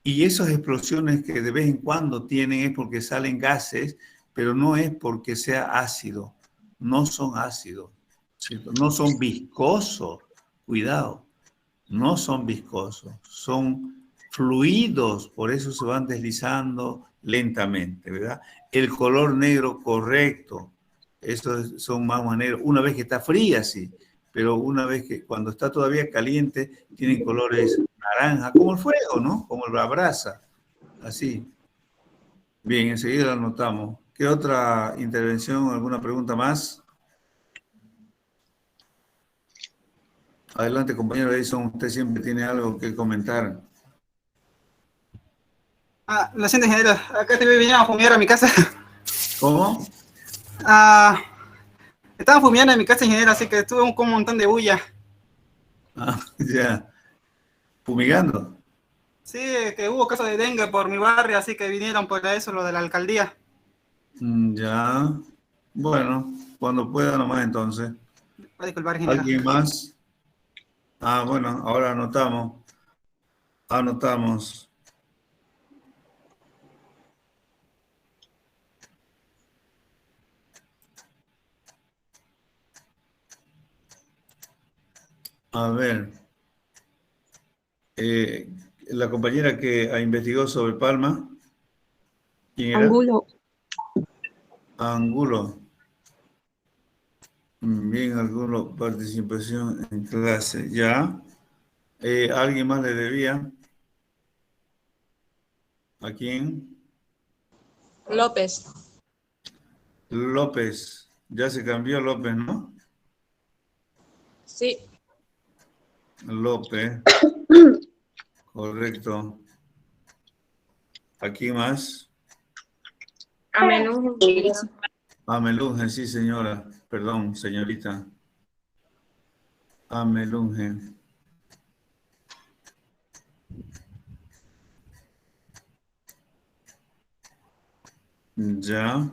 Y esas explosiones que de vez en cuando tienen es porque salen gases, pero no es porque sea ácido, no son ácidos, ¿cierto? No son viscosos, cuidado. no son viscosos, son fluidos, por eso se van deslizando lentamente, ¿verdad? El color negro correcto, estos son más o menos, una vez que está fría, sí, pero una vez que cuando está todavía caliente, tienen colores naranja, como el fuego, ¿no? Como la brasa, así. Bien, enseguida lo anotamos. ¿Qué otra intervención, alguna pregunta más? Adelante, compañero Edison, usted siempre tiene algo que comentar. Lo siento, ingeniero, acá te vinieron a fumigar a mi casa. ¿Cómo? Estaban fumigando en mi casa, ingeniero, así que tuve un montón de bulla. Ya. ¿Fumigando? Sí, que hubo casos de dengue por mi barrio, así que vinieron por eso, lo de la alcaldía. Ya. Bueno, cuando pueda nomás entonces. Va a disculpar, ingeniero. ¿Alguien más? Bueno, ahora anotamos. Anotamos. A ver. La compañera que investigó sobre Palma. ¿Quién era? Angulo. Angulo. Bien, Angulo, participación en clase. Ya. ¿Alguien más le debía? ¿A quién? López. López. Ya se cambió López, ¿no? Sí. López. Correcto. ¿A quién más? Amelunge. Amelunge, sí, señora. Perdón, señorita. Amelunge. Ya.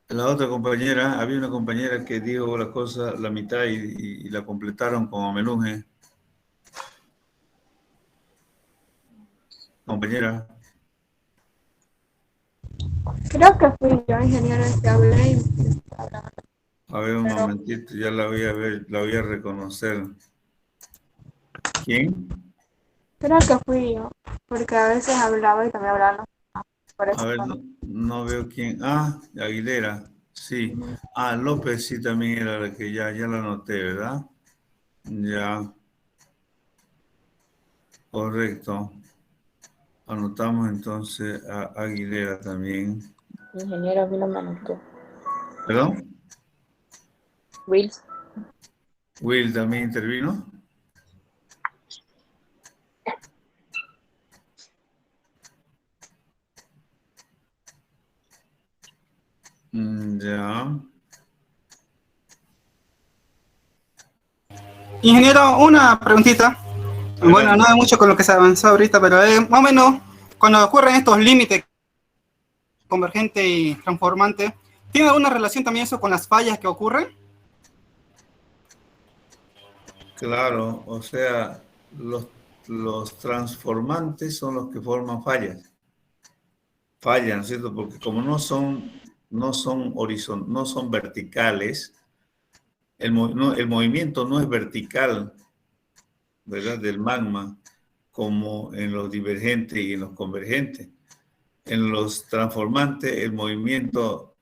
La otra compañera, había una compañera que dijo la cosa, la mitad, y la completaron con Amelunge. Compañera. Creo que fui yo, ingeniero, el que hablé. A ver, un momentito, ya la voy a ver, la voy a reconocer. ¿Quién? Creo que fui yo, porque a veces hablaba y también hablaba. Por eso A ver, no veo quién. Aguilera, sí. López sí también era la que ya la anoté, ¿verdad? Ya. Correcto. Anotamos entonces a Aguilera también. Ingeniero, a mí no me anotó. ¿Perdón? Wills. Will también intervino. Ya. Ingeniero, una preguntita. Bueno, no hay mucho con lo que se avanzó ahorita, pero más o menos cuando ocurren estos límites convergente y transformante, ¿tiene alguna relación también eso con las fallas que ocurren? Claro, o sea, los transformantes son los que forman fallas. Fallan, ¿no es cierto? Porque como no son verticales, el movimiento no es vertical, ¿verdad? Del magma, como en los divergentes y en los convergentes. En los transformantes, el movimiento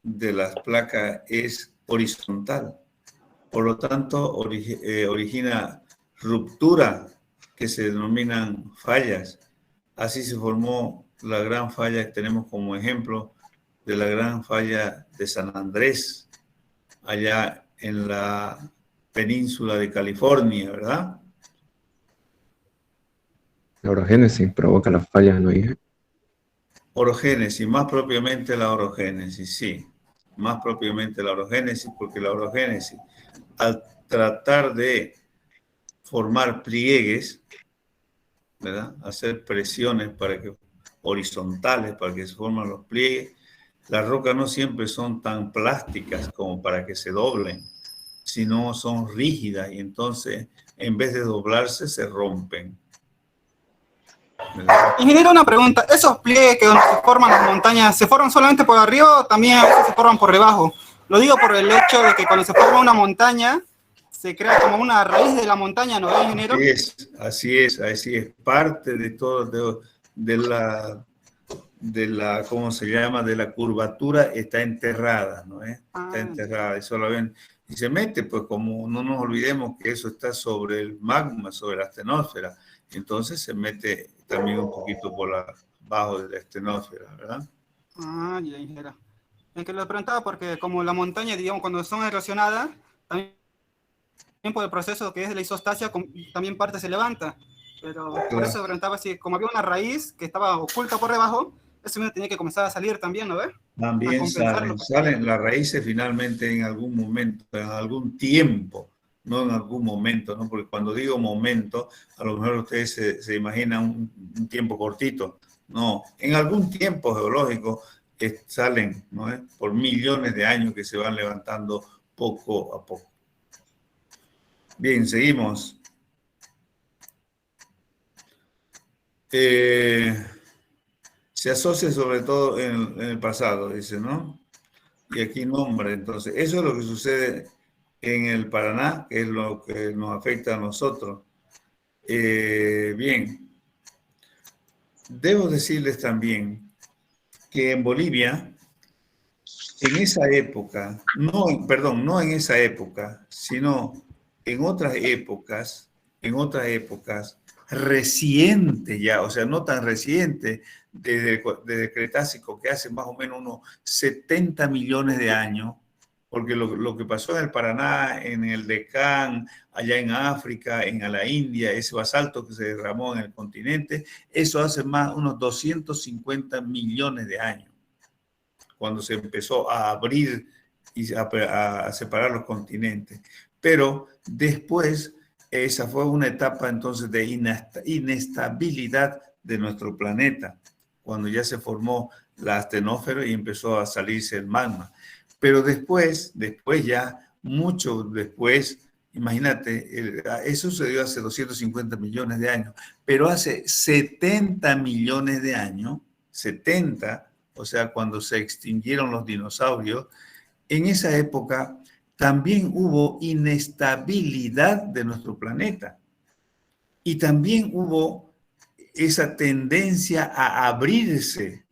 de las placas es horizontal. Por lo tanto, origina ruptura que se denominan fallas. Así se formó la gran falla que tenemos como ejemplo de la gran falla de San Andrés, allá en la península de California, ¿verdad? La orogénesis provoca las fallas, ¿no? Orogénesis, más propiamente la orogénesis, sí. Más propiamente la orogénesis, porque la orogénesis, al tratar de formar pliegues, ¿verdad? Hacer presiones horizontales para que se formen los pliegues, las rocas no siempre son tan plásticas como para que se doblen, sino son rígidas y entonces en vez de doblarse se rompen. Ingeniero, una pregunta. ¿Esos pliegues que se forman las montañas, se forman solamente por arriba o también a veces se forman por debajo? Lo digo por el hecho de que cuando se forma una montaña, se crea como una raíz de la montaña, ¿no, ingeniero? Así es. Parte de todo, de la, ¿cómo se llama? De la curvatura está enterrada, ¿no? Está enterrada y solo ven, y se mete, pues como no nos olvidemos que eso está sobre el magma, sobre la astenosfera, entonces se mete también un poquito por abajo de la astenosfera, ¿verdad? Ya, ingeniero. Es que lo preguntaba porque como la montaña, digamos, cuando son erosionadas, también por el proceso que es de la isostasia, también parte se levanta. Pero por eso preguntaba si como había una raíz que estaba oculta por debajo, eso mismo tenía que comenzar a salir también, ¿no ves? También salen las raíces finalmente en algún momento, en algún tiempo, no en algún momento, ¿no? Porque cuando digo momento, a lo mejor ustedes se imaginan un tiempo cortito. No, en algún tiempo geológico salen, ¿no? Por millones de años que se van levantando poco a poco. Bien, seguimos. Se asocia sobre todo en el pasado, dice, ¿no? Y aquí nombra, entonces, eso es lo que sucede en el Paraná, que es lo que nos afecta a nosotros. Bien, debo decirles también que en Bolivia, en esa época, no en esa época, sino en otras épocas, reciente ya, o sea, no tan reciente, desde Cretácico, que hace más o menos unos 70 millones de años, porque lo que pasó en el Paraná, en el Deccan, allá en África, en la India, ese basalto que se derramó en el continente, eso hace más unos 250 millones de años, cuando se empezó a abrir y a separar los continentes. Pero después, esa fue una etapa entonces de inestabilidad de nuestro planeta, cuando ya se formó la astenosfera y empezó a salirse el magma. Pero después ya, mucho después, imagínate, eso sucedió hace 250 millones de años, pero hace 70 millones de años, 70, o sea, cuando se extinguieron los dinosaurios, en esa época también hubo inestabilidad de nuestro planeta. Y también hubo esa tendencia a abrirse.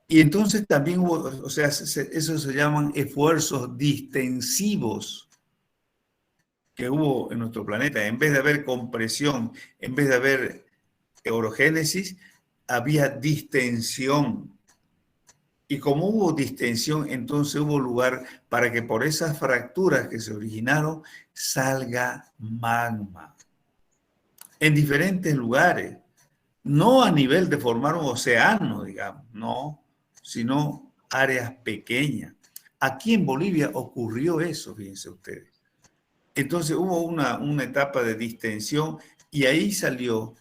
Y entonces también hubo, o sea, eso se llaman esfuerzos distensivos que hubo en nuestro planeta. En vez de haber compresión, en vez de haber orogénesis, había distensión. Y como hubo distensión, entonces hubo lugar para que por esas fracturas que se originaron salga magma. En diferentes lugares. No a nivel de formar un océano, digamos, no, sino áreas pequeñas. Aquí en Bolivia ocurrió eso, fíjense ustedes. Entonces hubo una etapa de distensión y ahí salió,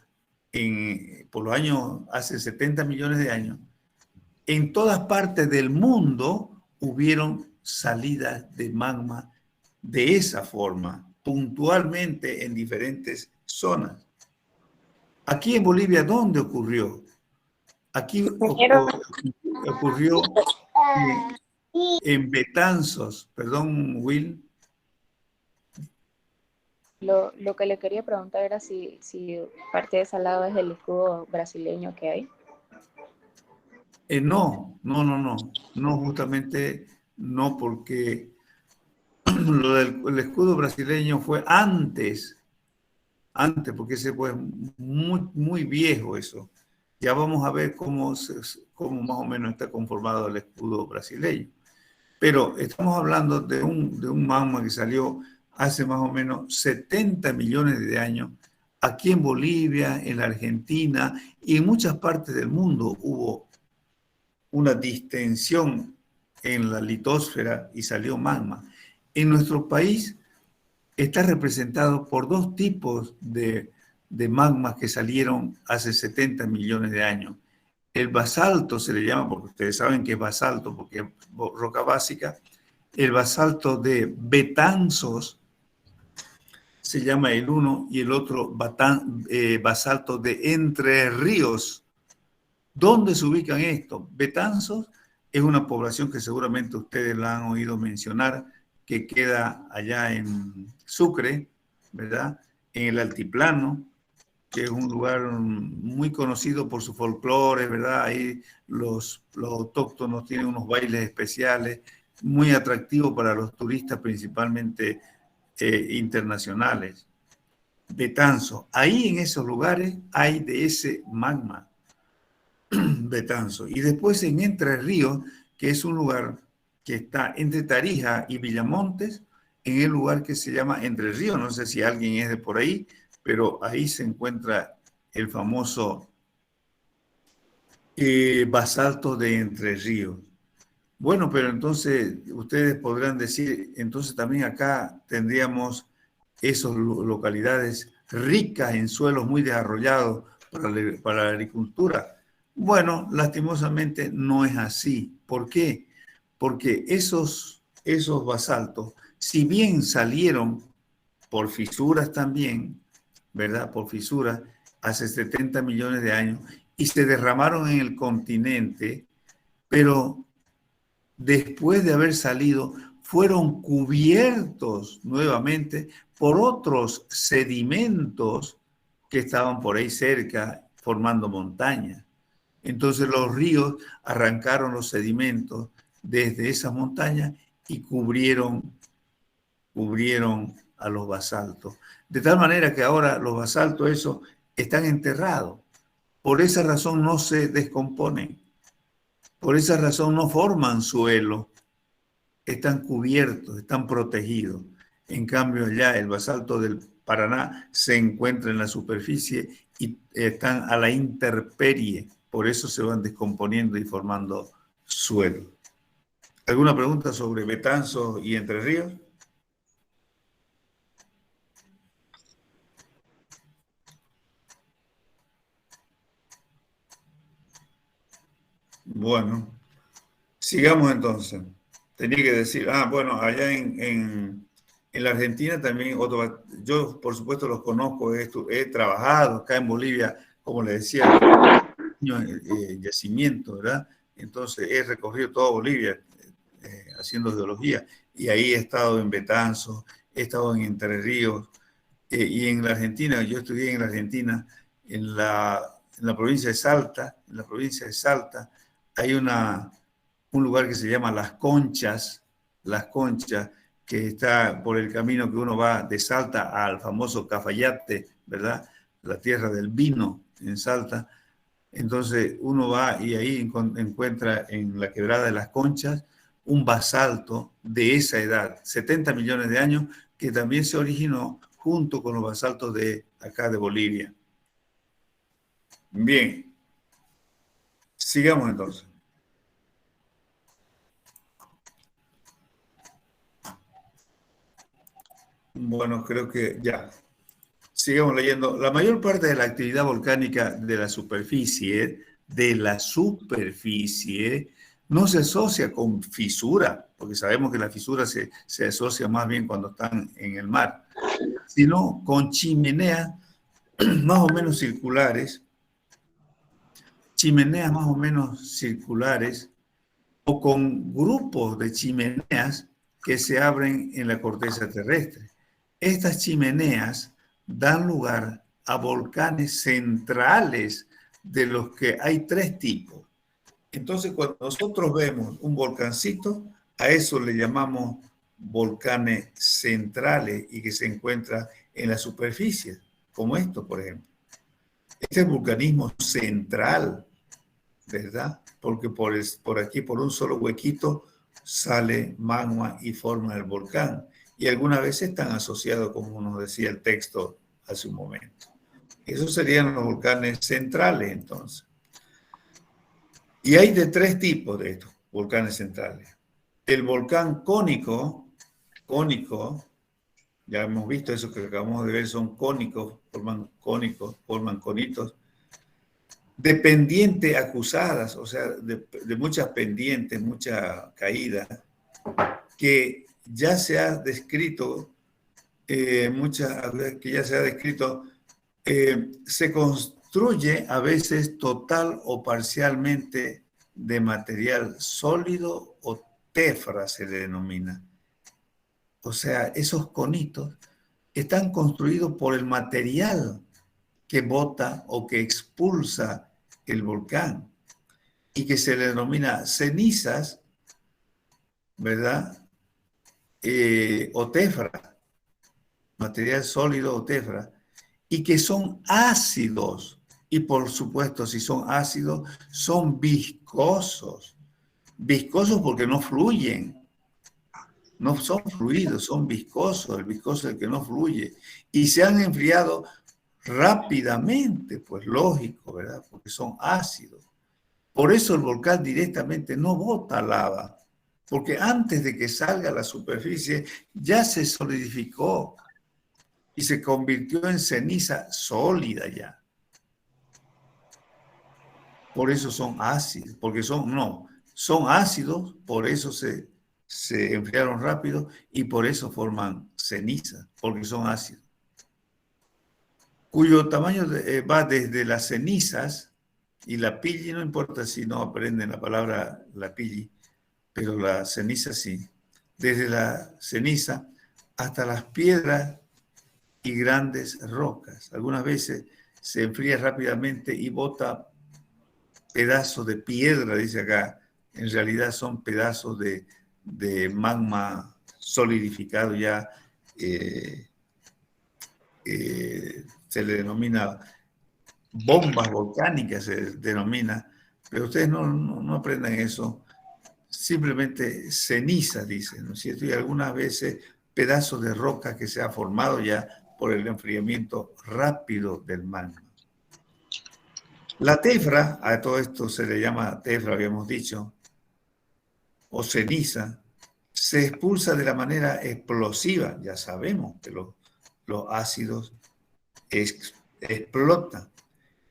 por los años, hace 70 millones de años, en todas partes del mundo hubieron salidas de magma de esa forma, puntualmente en diferentes zonas. Aquí en Bolivia, ¿dónde ocurrió? Aquí ocurrió en Betanzos. Perdón, Will. Lo que le quería preguntar era si parte de esa lava es el escudo brasileño que hay. No, justamente no, porque lo del escudo brasileño fue antes, porque ese fue muy viejo eso. Ya vamos a ver cómo más o menos está conformado el escudo brasileño. Pero estamos hablando de un magma que salió hace más o menos 70 millones de años. Aquí en Bolivia, en la Argentina y en muchas partes del mundo hubo una distensión en la litosfera y salió magma. En nuestro país está representado por dos tipos de magmas que salieron hace 70 millones de años. El basalto se le llama, porque ustedes saben que es basalto, porque es roca básica. El basalto de Betanzos se llama el uno y el otro basalto de Entre Ríos. ¿Dónde se ubican estos? Betanzos es una población que seguramente ustedes la han oído mencionar, que queda allá en Sucre, ¿verdad? En el altiplano, que es un lugar muy conocido por su folclore, ¿verdad? Ahí los autóctonos tienen unos bailes especiales, muy atractivos para los turistas, principalmente internacionales. Betanzos, ahí en esos lugares hay de ese magma, Betanzos. Y después en Entre Ríos, que es un lugar que está entre Tarija y Villamontes, en el lugar que se llama Entre Ríos, no sé si alguien es de por ahí, pero ahí se encuentra el famoso basalto de Entre Ríos. Bueno, pero entonces ustedes podrán decir, entonces también acá tendríamos esas localidades ricas en suelos muy desarrollados para la agricultura. Bueno, lastimosamente no es así. ¿Por qué? Porque esos basaltos, si bien salieron por fisuras también, ¿verdad? Por fisuras, hace 70 millones de años, y se derramaron en el continente, pero después de haber salido, fueron cubiertos nuevamente por otros sedimentos que estaban por ahí cerca, formando montañas. Entonces los ríos arrancaron los sedimentos desde esas montañas y cubrieron a los basaltos. De tal manera que ahora los basaltos esos están enterrados. Por esa razón no se descomponen. Por esa razón no forman suelo. Están cubiertos, están protegidos. En cambio allá el basalto del Paraná se encuentra en la superficie y están a la intemperie. Por eso se van descomponiendo y formando suelo. ¿Alguna pregunta sobre Betanzos y Entre Ríos? Bueno, sigamos entonces. Tenía que decir, bueno, allá en la Argentina también, yo por supuesto los conozco, he trabajado acá en Bolivia, como le decía, yacimiento, ¿verdad? Entonces he recorrido toda Bolivia haciendo geología y ahí he estado en Betanzos, he estado en Entre Ríos y en la Argentina, yo estudié en la Argentina, en la provincia de Salta, hay un lugar que se llama Las Conchas, que está por el camino que uno va de Salta al famoso Cafayate, ¿verdad? La tierra del vino en Salta. Entonces uno va y ahí encuentra en la quebrada de Las Conchas un basalto de esa edad, 70 millones de años, que también se originó junto con los basaltos de acá de Bolivia. Bien, sigamos entonces. Bueno, creo que ya. Sigamos leyendo. La mayor parte de la actividad volcánica de la superficie no se asocia con fisura, porque sabemos que la fisura se asocia más bien cuando están en el mar, sino con chimeneas más o menos circulares, o con grupos de chimeneas que se abren en la corteza terrestre. Estas chimeneas dan lugar a volcanes centrales, de los que hay 3 tipos. Entonces, cuando nosotros vemos un volcancito, a eso le llamamos volcanes centrales y que se encuentra en la superficie, como esto, por ejemplo. Este es vulcanismo central, ¿verdad? Porque por aquí, por un solo huequito, sale magma y forma el volcán. Y algunas veces están asociados, como nos decía el texto hace un momento. Esos serían los volcanes centrales, entonces. Y hay de 3 tipos de estos volcanes centrales. El volcán cónico, ya hemos visto eso que acabamos de ver, son cónicos, forman conitos, de pendientes acusadas, o sea, de muchas pendientes, mucha caída, que ya se ha descrito, se construye a veces total o parcialmente de material sólido o tefra se le denomina. o sea, esos conitos, están construidos por el material que bota o que expulsa el volcán y que se le denomina cenizas, ¿verdad? O tefra, material sólido o tefra, y que son ácidos. Y por supuesto, si son ácidos, son viscosos. Viscosos porque no fluyen. No son fluidos, son viscosos. El viscoso es el que no fluye. Y se han enfriado rápidamente, pues lógico, ¿verdad? Porque son ácidos. Por eso el volcán directamente no bota lava, porque antes de que salga a la superficie ya se solidificó y se convirtió en ceniza sólida ya. Por eso son ácidos, porque son ácidos, por eso se enfriaron rápido y por eso forman ceniza, porque son ácidos. Cuyo tamaño va desde las cenizas, y la pilli, no importa si no aprenden la palabra la pilli, pero la ceniza sí, desde la ceniza hasta las piedras y grandes rocas. Algunas veces se enfría rápidamente y bota pedazos de piedra, dice acá. En realidad son pedazos de magma solidificado ya. Se le denomina bombas volcánicas, se denomina, pero ustedes no aprendan eso. Simplemente ceniza, dicen, ¿no es cierto? Y algunas veces pedazos de roca que se ha formado ya por el enfriamiento rápido del magma. La tefra, a todo esto se le llama tefra, habíamos dicho, o ceniza, se expulsa de la manera explosiva. Ya sabemos que los ácidos explotan.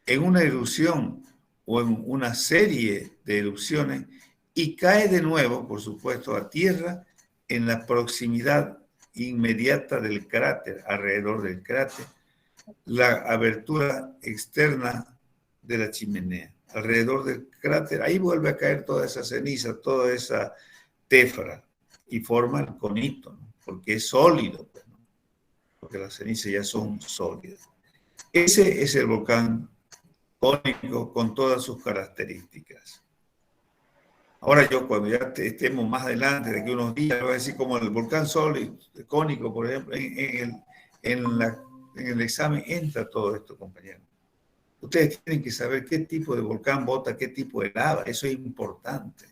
En una erupción o en una serie de erupciones y cae de nuevo, por supuesto, a tierra en la proximidad inmediata del cráter, alrededor del cráter, la abertura externa de la chimenea. Alrededor del cráter, ahí vuelve a caer toda esa ceniza, toda esa tefra y forma el conito, ¿no? Porque es sólido, pues, ¿no? Porque las cenizas ya son sólidas. Ese es el volcán cónico con todas sus características. Ahora yo cuando ya estemos más adelante, de aquí unos días, voy a decir como el volcán sólido, cónico, por ejemplo, en el examen entra todo esto, compañeros. Ustedes tienen que saber qué tipo de volcán bota, qué tipo de lava, eso es importante.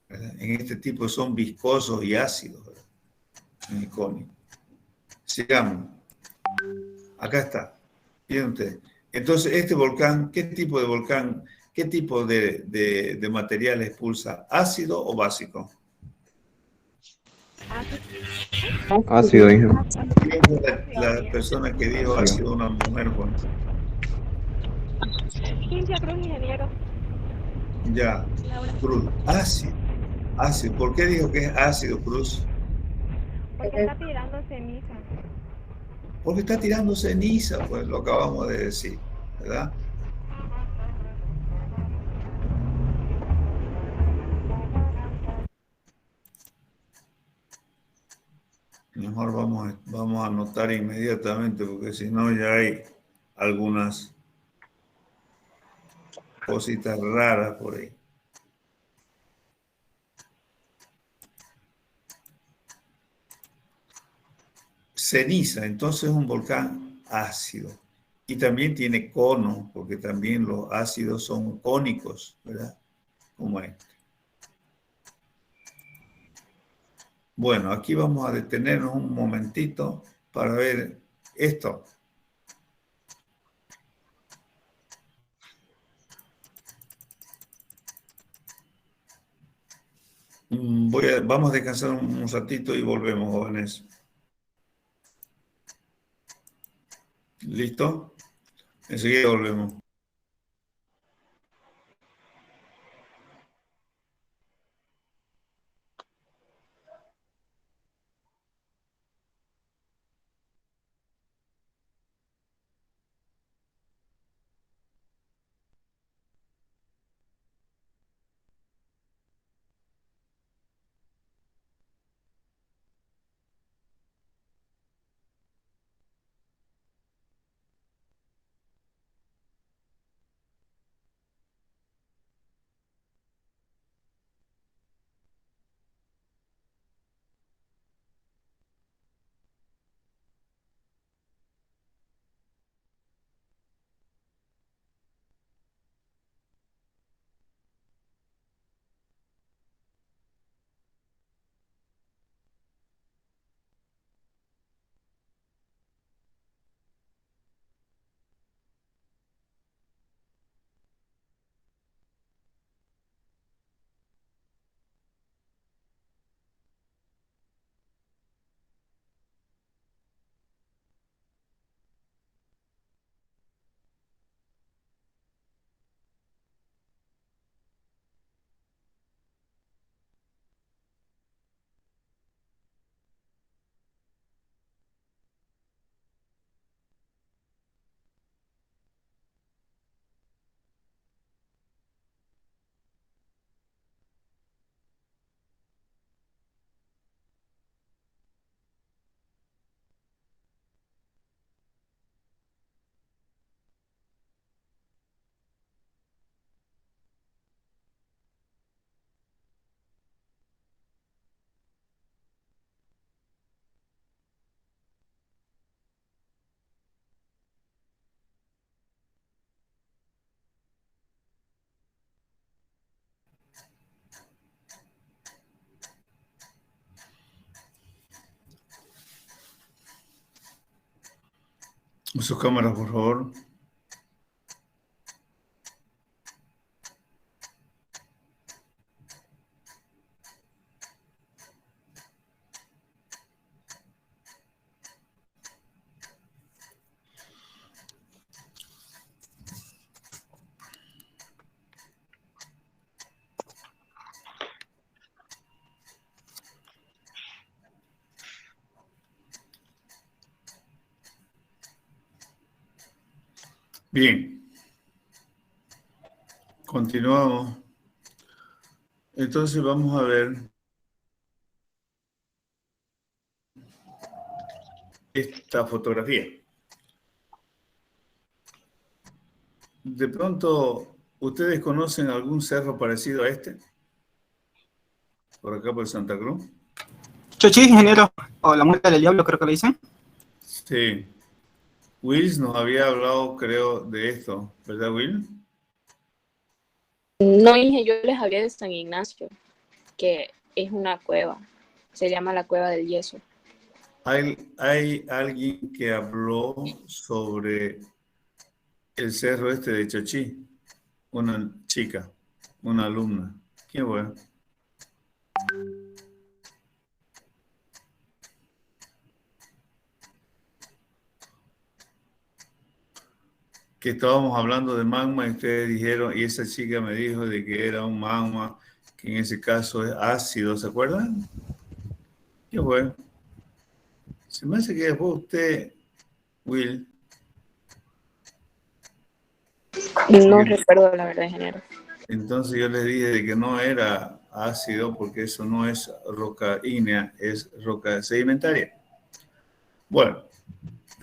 ¿Verdad? En este tipo son viscosos y ácidos, ¿verdad? En el cónico. Sigamos. Acá está. Miren ustedes. Entonces, este volcán, ¿qué tipo de volcán, qué tipo de material expulsa? ¿Ácido o básico? Ácido, dije. ¿Quién fue la persona que dijo ácido una mujer? Bueno? Cintia Cruz, ingeniero. Ya, Cruz. Ácido. Ácido. ¿Por qué dijo que es ácido, Cruz? Porque está tirando ceniza. Porque está tirando ceniza, pues lo acabamos de decir, ¿verdad? Mejor vamos a anotar inmediatamente, porque si no ya hay algunas cositas raras por ahí. Ceniza, entonces es un volcán ácido. Y también tiene cono, porque también los ácidos son cónicos, ¿verdad? Como este. Bueno, aquí vamos a detenernos un momentito para ver esto. Vamos a descansar un ratito y volvemos, jóvenes. ¿Listo? Enseguida volvemos. Sus cámaras, por favor. Bien, continuamos. Entonces vamos a ver esta fotografía. De pronto, ¿ustedes conocen algún cerro parecido a este? Por acá por Santa Cruz. Chochí, ingeniero, o la muerte del diablo, creo que le dicen. Sí. Wills nos había hablado, creo, de esto, ¿verdad, Will? No, Inge, yo les hablé de San Ignacio, que es una cueva. Se llama la Cueva del Yeso. Hay alguien que habló sobre el cerro este de Chochí. Una chica, una alumna. ¿Quién fue? Que estábamos hablando de magma y ustedes dijeron, y esa chica me dijo de que era un magma, que en ese caso es ácido, ¿se acuerdan? ¿Qué fue? Se me hace que fue usted, Will. No recuerdo la verdad, ingeniero. Entonces yo les dije de que no era ácido porque eso no es roca ígnea, es roca sedimentaria. Bueno,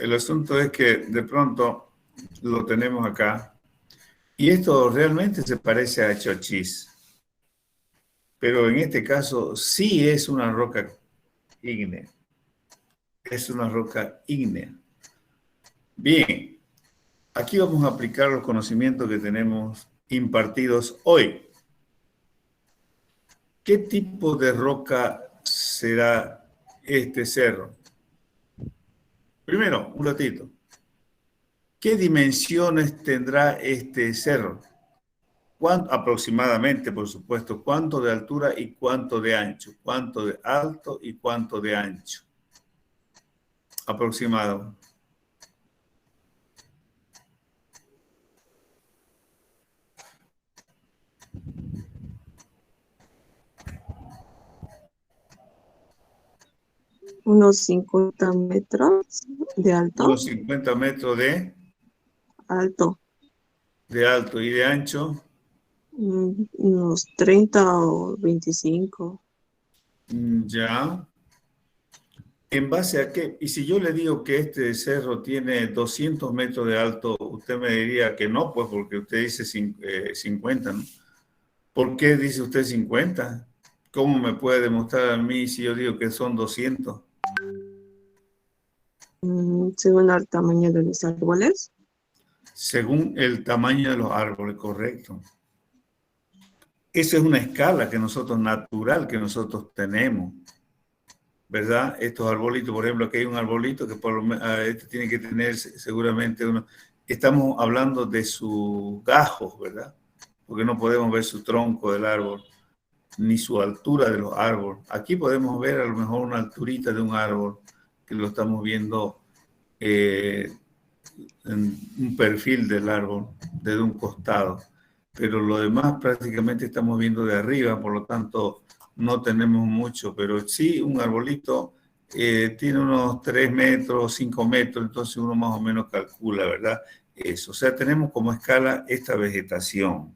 el asunto es que de pronto lo tenemos acá y esto realmente se parece a Chochís, pero en este caso sí es una roca ígnea. Es una roca ígnea. Bien, aquí vamos a aplicar los conocimientos que tenemos impartidos hoy. ¿Qué tipo de roca será este cerro? Primero, un ratito. ¿Qué dimensiones tendrá este cerro? ¿Cuánto, aproximadamente, por supuesto, cuánto de altura y cuánto de ancho? ¿Cuánto de alto y cuánto de ancho? Aproximado. Unos 50 metros de alto. Unos 50 metros de Alto. alto y de ancho. Unos 30 o 25. Ya. ¿En base a qué? Y si yo le digo que este cerro tiene 200 metros de alto, usted me diría que no, pues porque usted dice 50, ¿no? ¿Por qué dice usted 50? ¿Cómo me puede demostrar a mí si yo digo que son 200? Según el tamaño de los árboles. Según el tamaño de los árboles, correcto. Esa es una escala que nosotros, natural, que nosotros tenemos, ¿verdad? Estos arbolitos, por ejemplo, aquí hay un arbolito que por lo menos, este tiene que tener seguramente uno. Estamos hablando de sus gajos, ¿verdad? Porque no podemos ver su tronco del árbol, ni su altura de los árboles. Aquí podemos ver a lo mejor una alturita de un árbol, que lo estamos viendo en un perfil del árbol, desde un costado. Pero lo demás prácticamente estamos viendo de arriba, por lo tanto no tenemos mucho, pero sí un arbolito tiene unos 3 metros, 5 metros, entonces uno más o menos calcula, ¿verdad? Eso, o sea, tenemos como escala esta vegetación.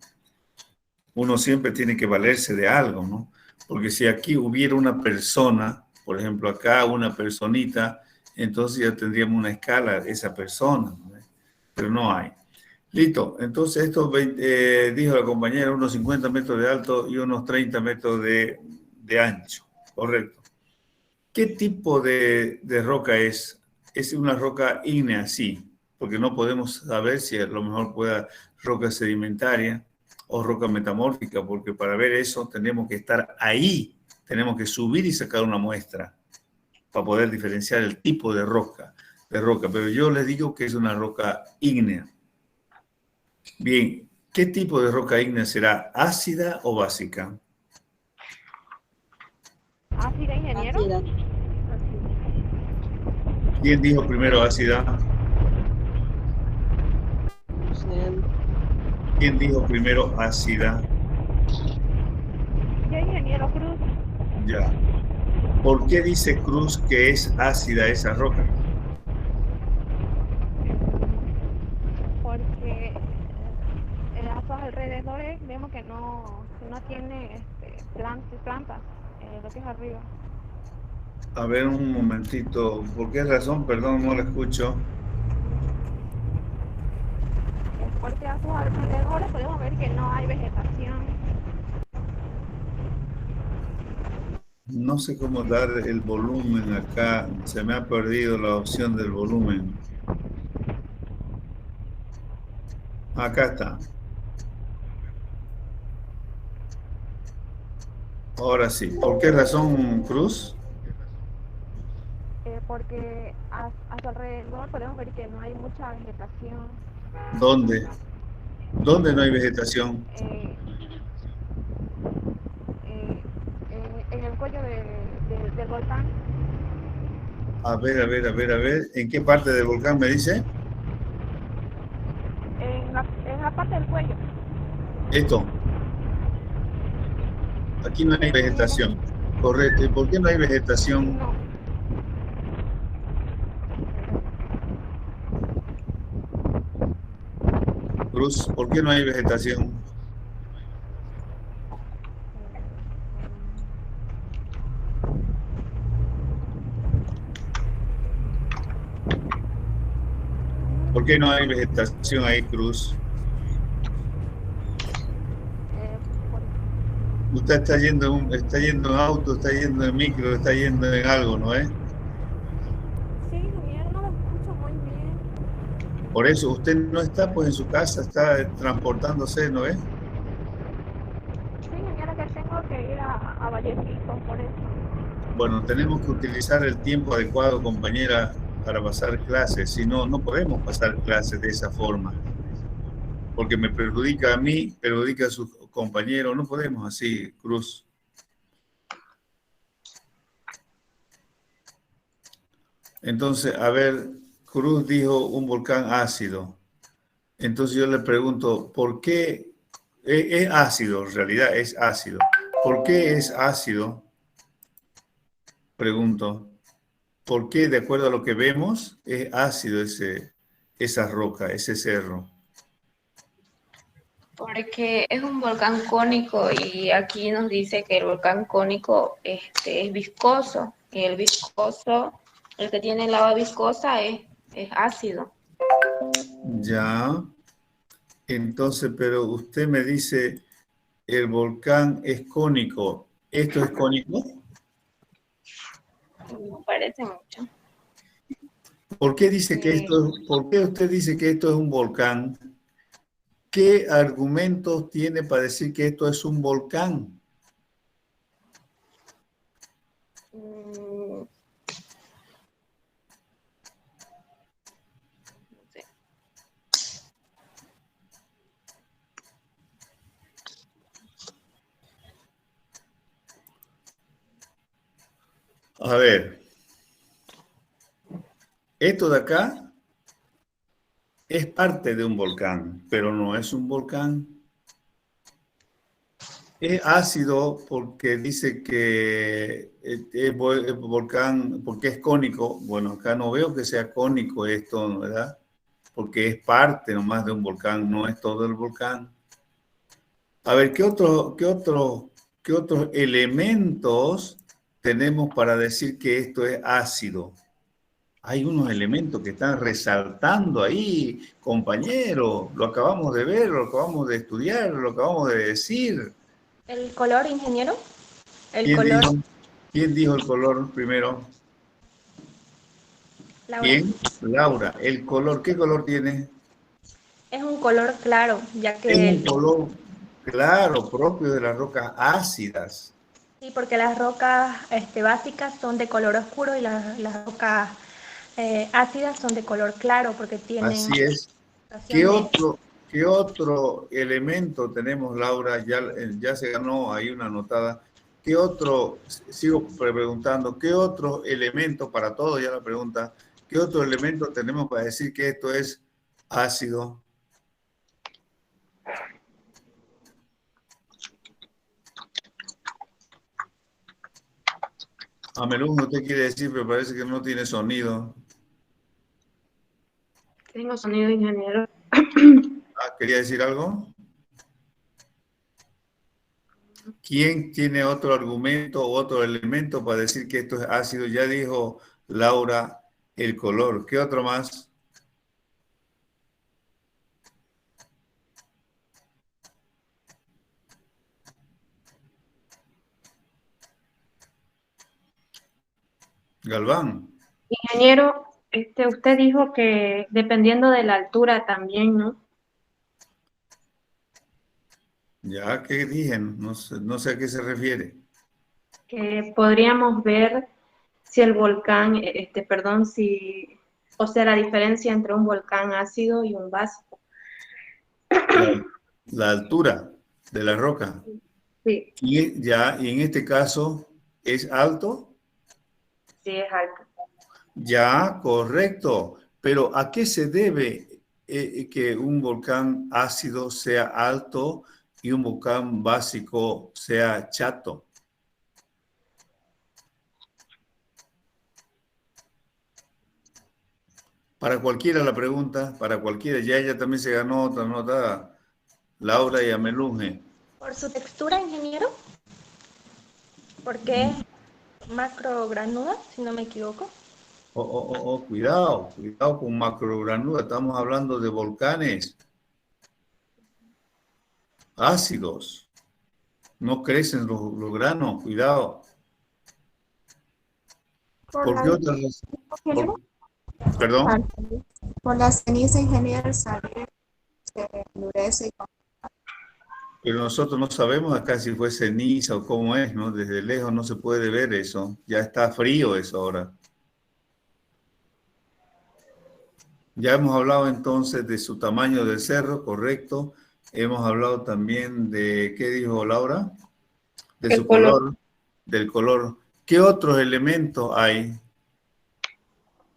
Uno siempre tiene que valerse de algo, ¿no? Porque si aquí hubiera una persona, por ejemplo acá una personita, entonces ya tendríamos una escala de esa persona, ¿no? Pero no hay. Listo, entonces esto dijo la compañera, unos 50 metros de alto y unos 30 metros de ancho, correcto. ¿Qué tipo de roca es? Es una roca ígnea, sí, porque no podemos saber si a lo mejor pueda roca sedimentaria o roca metamórfica, porque para ver eso tenemos que estar ahí, tenemos que subir y sacar una muestra para poder diferenciar el tipo de roca. de roca, pero yo les digo que es una roca ígnea. Bien, ¿qué tipo de roca ígnea será? ¿Ácida o básica? ¿Ácida, ingeniero? Ácida. ¿Quién dijo primero ácida? ¿Quién dijo primero ácida? Yo, ingeniero Cruz. Ya. ¿Por qué dice Cruz que es ácida esa roca? Porque a sus alrededores vemos que no tiene plantas, lo que es arriba. A ver, un momentito. ¿Por qué razón? Perdón, no la escucho. Porque a sus alrededores podemos ver que no hay vegetación. No sé cómo dar el volumen acá. Se me ha perdido la opción del volumen. Acá está. Ahora sí. ¿Por qué razón, Cruz? Porque a su alrededor podemos ver que no hay mucha vegetación. ¿Dónde? ¿Dónde no hay vegetación? En el cuello del volcán. A ver. ¿En qué parte del volcán me dice? En la parte del cuello. Esto. Aquí no hay vegetación. Correcto. ¿Y por qué no hay vegetación? No. Cruz, ¿por qué no hay vegetación? ¿Por qué no hay vegetación ahí, Cruz? Usted está yendo en auto, está yendo en micro, está yendo en algo, ¿no es? Sí, ingeniero, no lo escucho muy bien. Por eso, usted no está pues en su casa, está transportándose, ¿no es? Sí, ingeniero, que tengo que ir a Vallecito, por eso. Bueno, tenemos que utilizar el tiempo adecuado, compañera, para pasar clases. Si no, no podemos pasar clases de esa forma. Porque me perjudica a mí, perjudica a sus compañeros. No podemos así, Cruz. Entonces, a ver, Cruz dijo un volcán ácido. Entonces yo le pregunto, ¿por qué es ácido? En realidad es ácido. ¿Por qué es ácido? Pregunto. ¿Por qué, de acuerdo a lo que vemos, es ácido esa roca, ese cerro? Porque es un volcán cónico y aquí nos dice que el volcán cónico es viscoso. Y el viscoso, el que tiene lava viscosa es ácido. Ya. Entonces, pero usted me dice, el volcán es cónico. ¿Esto es cónico? Me parece mucho. ¿Por qué dice que por qué usted dice que esto es un volcán? ¿Qué argumentos tiene para decir que esto es un volcán? No sé. A ver, esto de acá es parte de un volcán, pero no es un volcán. Es ácido porque dice que es volcán, porque es cónico. Bueno, acá no veo que sea cónico esto, ¿verdad? Porque es parte nomás de un volcán, no es todo el volcán. A ver, ¿qué otros elementos tenemos para decir que esto es ácido? Hay unos elementos que están resaltando ahí, compañero. Lo acabamos de ver, lo acabamos de estudiar, lo acabamos de decir. ¿El color, ingeniero? ¿Quién dijo el color primero? Laura. ¿Quién? Laura. ¿El color? ¿Qué color tiene? Es un color claro, ya que... Es un color claro, propio de las rocas ácidas. Sí, porque las rocas básicas son de color oscuro y las rocas ácidas son de color claro porque tienen... Así es. ¿Qué otro elemento tenemos, Laura? Ya se ganó ahí una anotada. ¿Qué otro, sigo preguntando, qué otro elemento, para todo ya la pregunta, qué otro elemento tenemos para decir que esto es ácido? Amelún, usted quiere decir, pero parece que no tiene sonido. Tengo sonido, ingeniero. ¿Quería decir algo? ¿Quién tiene otro argumento o otro elemento para decir que esto es ácido? Ya dijo Laura el color. ¿Qué otro más? Galván. Ingeniero, usted dijo que dependiendo de la altura también, ¿no? Ya, ¿qué dije? No sé a qué se refiere. Que podríamos ver si el volcán, o sea, la diferencia entre un volcán ácido y un básico. La altura de la roca. Sí. Y en este caso, ¿es alto? Sí, es alto. Ya, correcto. Pero ¿a qué se debe que un volcán ácido sea alto y un volcán básico sea chato? Para cualquiera la pregunta, para cualquiera. Ya ella también se ganó otra nota, Laura y Amelunge. ¿Por su textura, ingeniero? Porque es macrogranuda, si no me equivoco. Cuidado con macrogranula. Estamos hablando de volcanes ácidos. No crecen los granos, cuidado. ¿Por qué otra razón? Perdón. Por la ceniza, ingeniero, saber se endurece. Pero nosotros no sabemos acá si fue ceniza o cómo es, ¿no? Desde lejos no se puede ver eso. Ya está frío eso ahora. Ya hemos hablado entonces de su tamaño del cerro, correcto. Hemos hablado también de, ¿qué dijo Laura? De su color, del color. ¿Qué otros elementos hay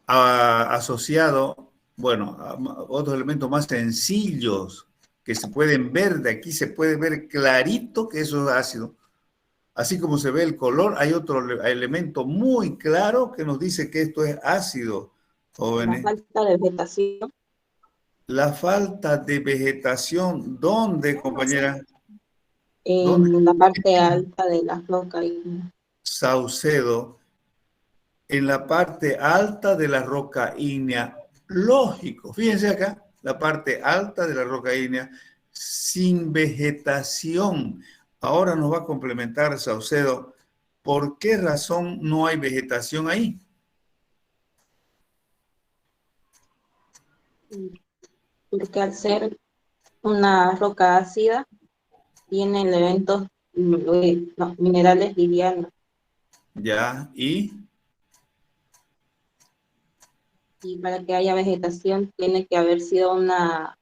asociados? Bueno, otros elementos más sencillos que se pueden ver. De aquí se puede ver clarito que eso es ácido. Así como se ve el color, hay otro elemento muy claro que nos dice que esto es ácido. Jóvenes. La falta de vegetación. La falta de vegetación, ¿dónde, compañera? En la parte alta de las rocas. Saucedo, en la parte alta de la roca ígnea. Lógico, fíjense acá, la parte alta de la roca ígnea, sin vegetación. Ahora nos va a complementar Saucedo, ¿por qué razón no hay vegetación ahí? Porque al ser una roca ácida, tiene elementos minerales livianos. Ya, ¿y? Y para que haya vegetación, tiene que haber sido una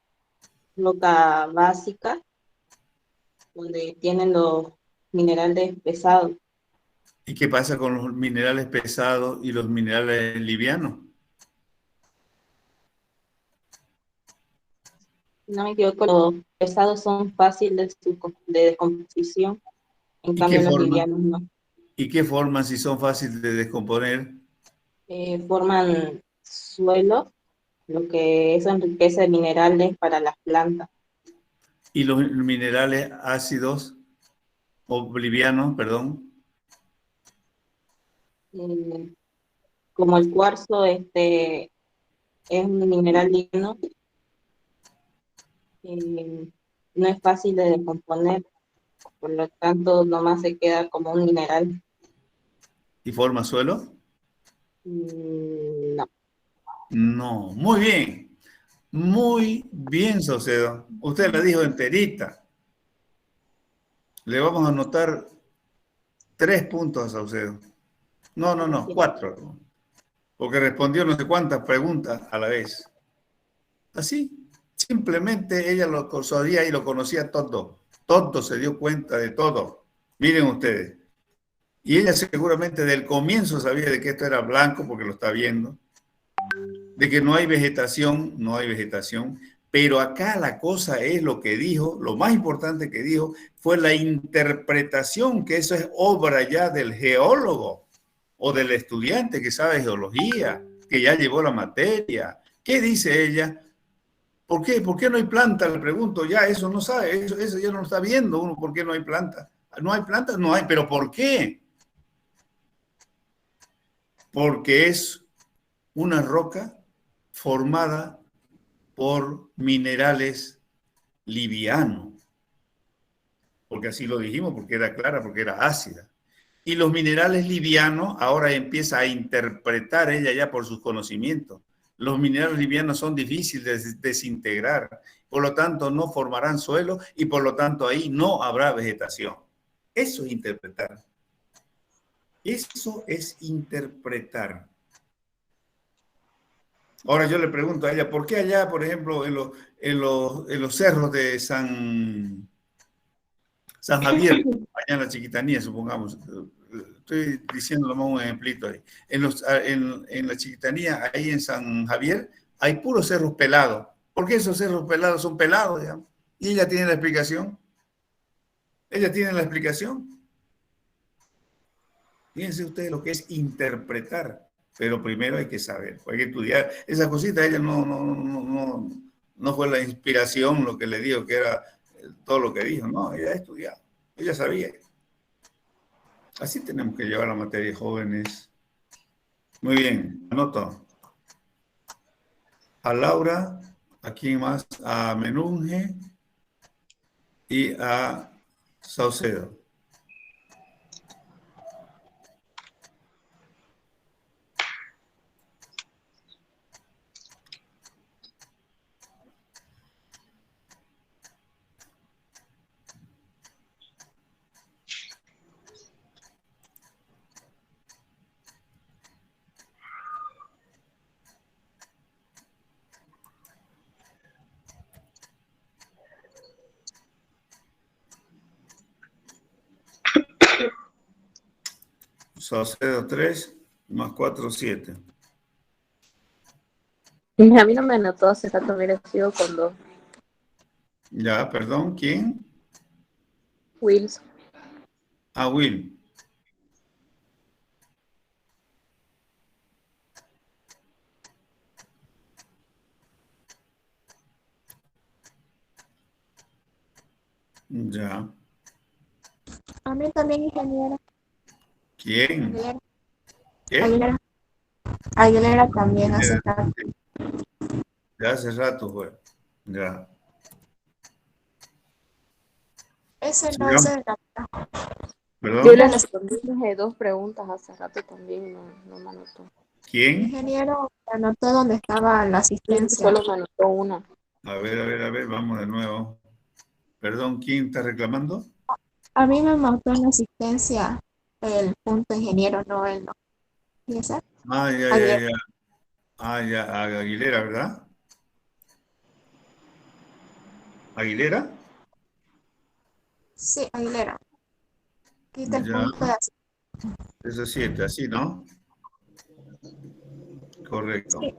roca básica, donde tienen los minerales pesados. ¿Y qué pasa con los minerales pesados y los minerales livianos? No me equivoco, los pesados son fáciles de descomposición, en cambio los livianos no. ¿Y qué forman si son fáciles de descomponer? Forman suelo, lo que eso enriquece minerales para las plantas. ¿Y los minerales ácidos o livianos, perdón? Como el cuarzo es un mineral liviano, no es fácil de descomponer, por lo tanto nomás se queda como un mineral. ¿Y forma suelo? No. No, muy bien, Saucedo. Usted la dijo enterita. Le vamos a anotar 3 puntos a Saucedo. No, 4. porque respondió no sé cuántas preguntas a la vez. Así, simplemente ella lo sabía y lo conocía todo. Todo se dio cuenta de todo. Miren ustedes. Y ella seguramente del comienzo sabía de que esto era blanco porque lo está viendo. De que no hay vegetación, no hay vegetación. Pero acá la cosa es lo que dijo, lo más importante que dijo fue la interpretación, que eso es obra ya del geólogo o del estudiante que sabe geología, que ya llevó la materia. ¿Qué dice ella? ¿Por qué? ¿Por qué no hay planta? Le pregunto, ya eso no sabe, eso ya no lo está viendo uno, ¿por qué no hay planta? No hay planta, no hay, pero ¿por qué? Porque es una roca formada por minerales livianos, porque así lo dijimos, porque era clara, porque era ácida. Y los minerales livianos, ahora empieza a interpretar ella ya por sus conocimientos. Los minerales livianos son difíciles de desintegrar, por lo tanto no formarán suelo y por lo tanto ahí no habrá vegetación. Eso es interpretar. Eso es interpretar. Ahora yo le pregunto a ella, ¿por qué allá, por ejemplo, en los cerros de San Javier, allá en la Chiquitanía, supongamos, estoy diciendo nomás un ejemplito ahí, en la Chiquitanía, ahí en San Javier, hay puros cerros pelados. ¿Por qué esos cerros pelados son pelados, digamos? Y ella tiene la explicación. Ella tiene la explicación. Fíjense ustedes lo que es interpretar. Pero primero hay que saber, hay que estudiar. Esa cosita, ella no fue la inspiración lo que le dijo que era todo lo que dijo. No, ella ha estudiado, ella sabía. Así tenemos que llevar la materia, jóvenes. Muy bien, anoto. A Laura, ¿a quién más? A Menunge y a Saucedo. Saucedo 3 más 4, 7. A mí no me anotó, hace rato hubiera sido con 2. Ya, perdón, ¿quién? Wilson. Ah, Will. Ya. A mí también, ingeniera. ¿Quién? Aguilera. ¿Qué? Aguilera también hace rato. Ya hace rato fue. Ya. Ese no Sigamos. es el ¿Perdón? Yo le respondí 2 preguntas hace rato también, no me anotó. ¿Quién? ingeniero anotó donde estaba la asistencia. Solo me anotó una. A ver, vamos de nuevo. Perdón, ¿quién está reclamando? A mí me anotó en la asistencia el punto ingeniero, no el no. ¿Y esa? Ah, ya. Ah, ya, Aguilera, ¿verdad? ¿Aguilera? Sí, Aguilera. Quita el Ya. punto de asistencia. Eso es 7, así, ¿no? Correcto. Sí.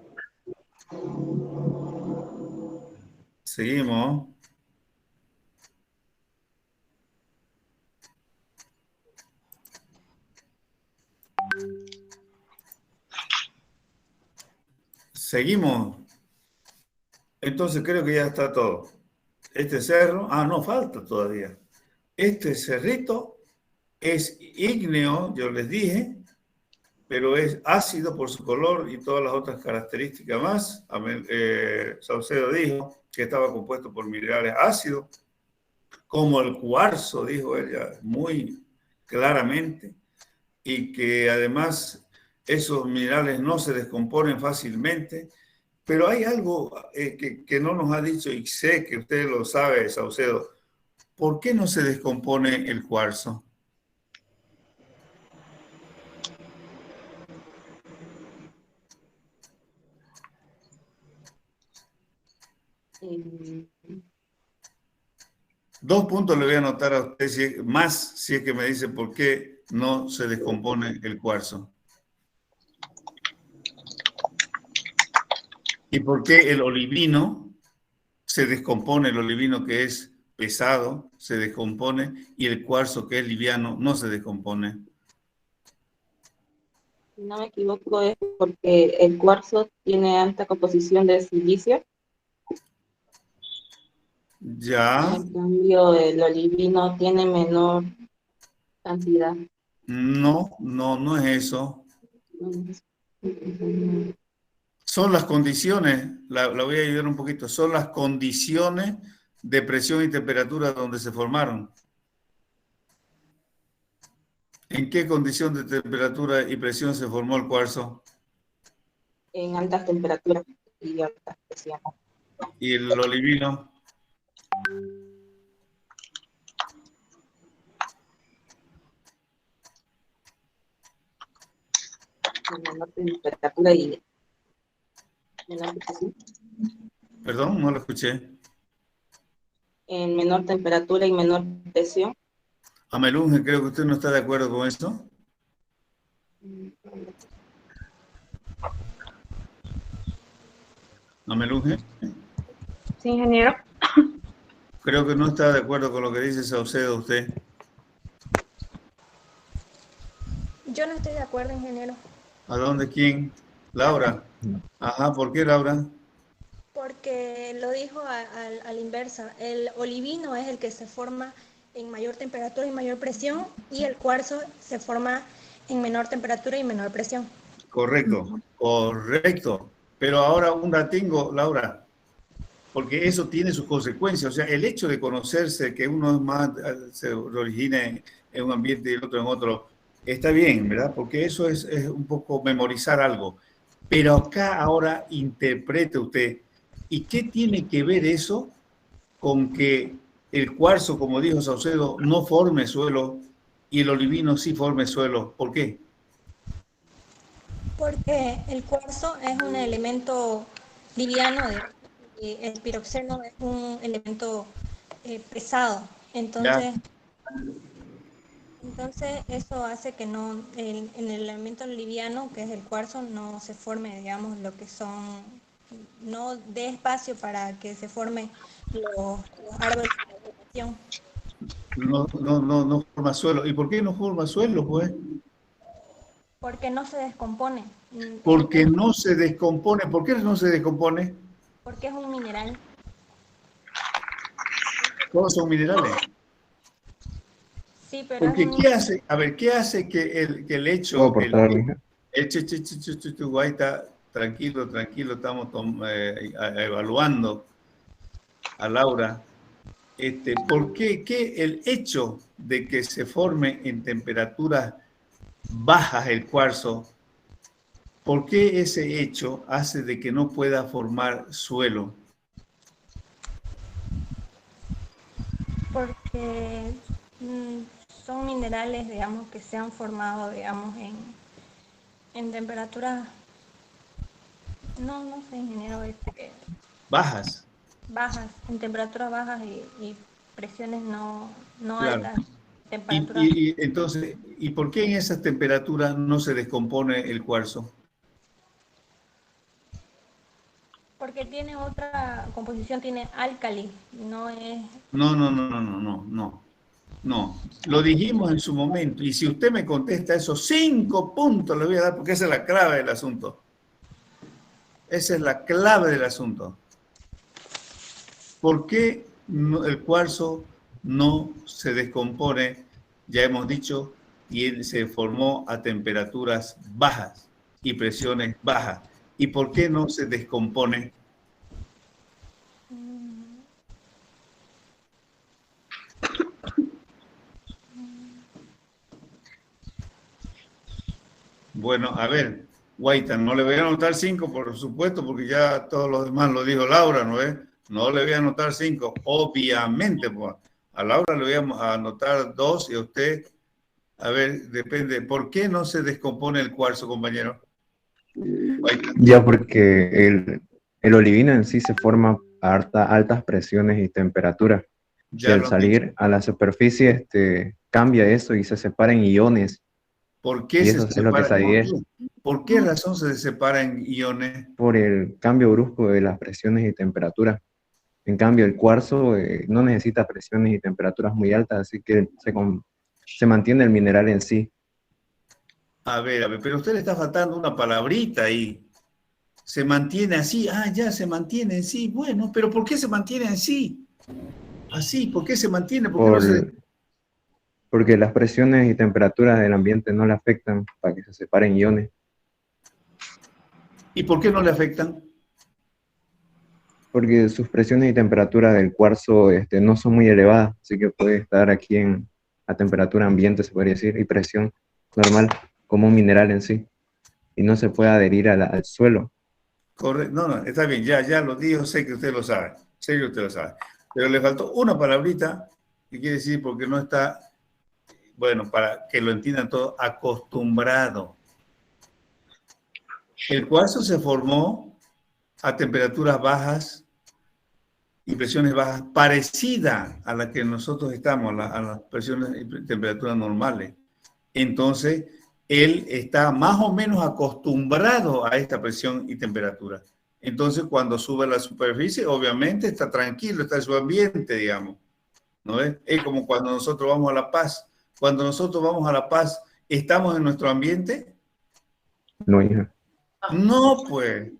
Seguimos. Seguimos. Entonces creo que ya está todo. Este cerro, no, falta todavía. Este cerrito es ígneo, yo les dije, pero es ácido por su color y todas las otras características más. Saucedo dijo que estaba compuesto por minerales ácidos, como el cuarzo, dijo ella muy claramente, y que además esos minerales no se descomponen fácilmente. Pero hay algo que no nos ha dicho, y sé que usted lo sabe, Saucedo. ¿Por qué no se descompone el cuarzo? 2 puntos le voy a anotar a usted, más si es que me dice por qué no se descompone el cuarzo. ¿Y por qué el olivino se descompone? El olivino que es pesado se descompone y el cuarzo que es liviano no se descompone. Si no me equivoco, es porque el cuarzo tiene alta composición de silicio. Ya. En cambio, el olivino tiene menor cantidad. No, no es eso. Son las condiciones, la voy a ayudar un poquito, son las condiciones de presión y temperatura donde se formaron. ¿En qué condición de temperatura y presión se formó el cuarzo? En altas temperaturas y altas presiones. ¿Y el olivino? En menor temperatura y menor presión. Perdón, no lo escuché. En menor temperatura y menor presión. Amelunge, creo que usted no está de acuerdo con esto. Amelunge. Sí, ingeniero. Creo que no está de acuerdo con lo que dice Saucedo usted. Yo no estoy de acuerdo, ingeniero. ¿A dónde? ¿Quién? Laura. Ajá, ¿por qué, Laura? Porque lo dijo a la inversa. El olivino es el que se forma en mayor temperatura y mayor presión, y el cuarzo se forma en menor temperatura y menor presión. Correcto, correcto. Pero ahora un datingo, Laura, porque eso tiene sus consecuencias. O sea, el hecho de conocerse, que uno es más, se origina en un ambiente y el otro en otro, está bien, ¿verdad? Porque eso es un poco memorizar algo. Pero acá ahora interprete usted, ¿y qué tiene que ver eso con que el cuarzo, como dijo Saucedo, no forme suelo y el olivino sí forme suelo? ¿Por qué? Porque el cuarzo es un elemento liviano y el piroxeno es un elemento pesado. Entonces eso hace que no, en el elemento liviano, que es el cuarzo, no se forme, digamos, lo que son, no dé espacio para que se formen los árboles de vegetación. No forma suelo. ¿Y por qué no forma suelo, pues? Porque no se descompone. Porque no se descompone. ¿Por qué no se descompone? Porque es un mineral. Todos son minerales. Sí, pero porque es ¿qué hace? A ver, ¿qué hace que el hecho... Guaita, tranquilo, estamos evaluando a Laura. ¿Por qué el hecho de que se forme en temperaturas bajas el cuarzo, por qué ese hecho hace de que no pueda formar suelo? Porque son minerales, digamos, que se han formado, digamos, en temperaturas, no sé, ingeniero, bajas, en temperaturas bajas y presiones no claro. Altas. Temperaturas. Y entonces, ¿y por qué en esas temperaturas no se descompone el cuarzo? Porque tiene otra composición, tiene álcali, no es... No. Lo dijimos en su momento, y si usted me contesta esos 5 puntos, le voy a dar, porque esa es la clave del asunto. Esa es la clave del asunto. ¿Por qué el cuarzo no se descompone? Ya hemos dicho, y se formó a temperaturas bajas y presiones bajas. ¿Y por qué no se descompone? Bueno, a ver, Guaita, no le voy a anotar 5, por supuesto, porque ya todos los demás lo dijo Laura, ¿no es? No le voy a anotar 5, obviamente, pues. A Laura le voy a anotar 2 y a usted, a ver, depende. ¿Por qué no se descompone el cuarzo, compañero? Ya porque el olivino en sí se forma altas presiones y temperaturas. Ya Y al lo han salir dicho. a la superficie, cambia eso y se separan iones. ¿Por qué Y se eso es lo que se separa? adhiere ¿Por qué razón se separan iones? por el cambio brusco de las presiones y temperaturas. En cambio, el cuarzo no necesita presiones y temperaturas muy altas, así que se mantiene el mineral en sí. A ver, pero a usted le está faltando una palabrita ahí. Se mantiene así. Ah, ya, se mantiene en sí. Bueno, pero ¿por qué se mantiene en sí? Así, ¿por qué se mantiene? ¿Por qué no se... Porque las presiones y temperaturas del ambiente no le afectan para que se separen iones. ¿Y por qué no le afectan? Porque sus presiones y temperaturas del cuarzo no son muy elevadas, así que puede estar aquí a temperatura ambiente, se podría decir, y presión normal, como un mineral en sí, y no se puede adherir al suelo. Correcto. No, está bien, ya lo dijo, sé que usted lo sabe, sé que usted lo sabe. Pero le faltó una palabrita, que quiere decir porque no está, bueno, para que lo entiendan todos, acostumbrado. El cuarzo se formó a temperaturas bajas y presiones bajas, parecida a la que nosotros estamos, a las presiones y temperaturas normales. Entonces, él está más o menos acostumbrado a esta presión y temperatura. Entonces, cuando sube a la superficie, obviamente está tranquilo, está en su ambiente, digamos. ¿No es? Es como cuando nosotros vamos a La Paz. Cuando nosotros vamos a La Paz, ¿estamos en nuestro ambiente? No, hija. No, pues.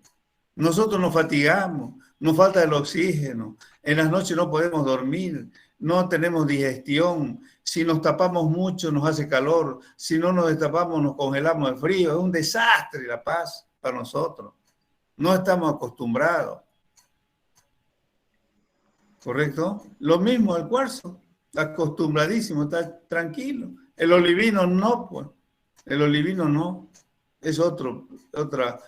Nosotros nos fatigamos, nos falta el oxígeno, en las noches no podemos dormir, no tenemos digestión, si nos tapamos mucho nos hace calor, si no nos destapamos nos congelamos de frío, es un desastre La Paz para nosotros, no estamos acostumbrados. ¿Correcto? Lo mismo el cuarzo, está acostumbradísimo, está tranquilo. El olivino no, pues, el olivino no, es otra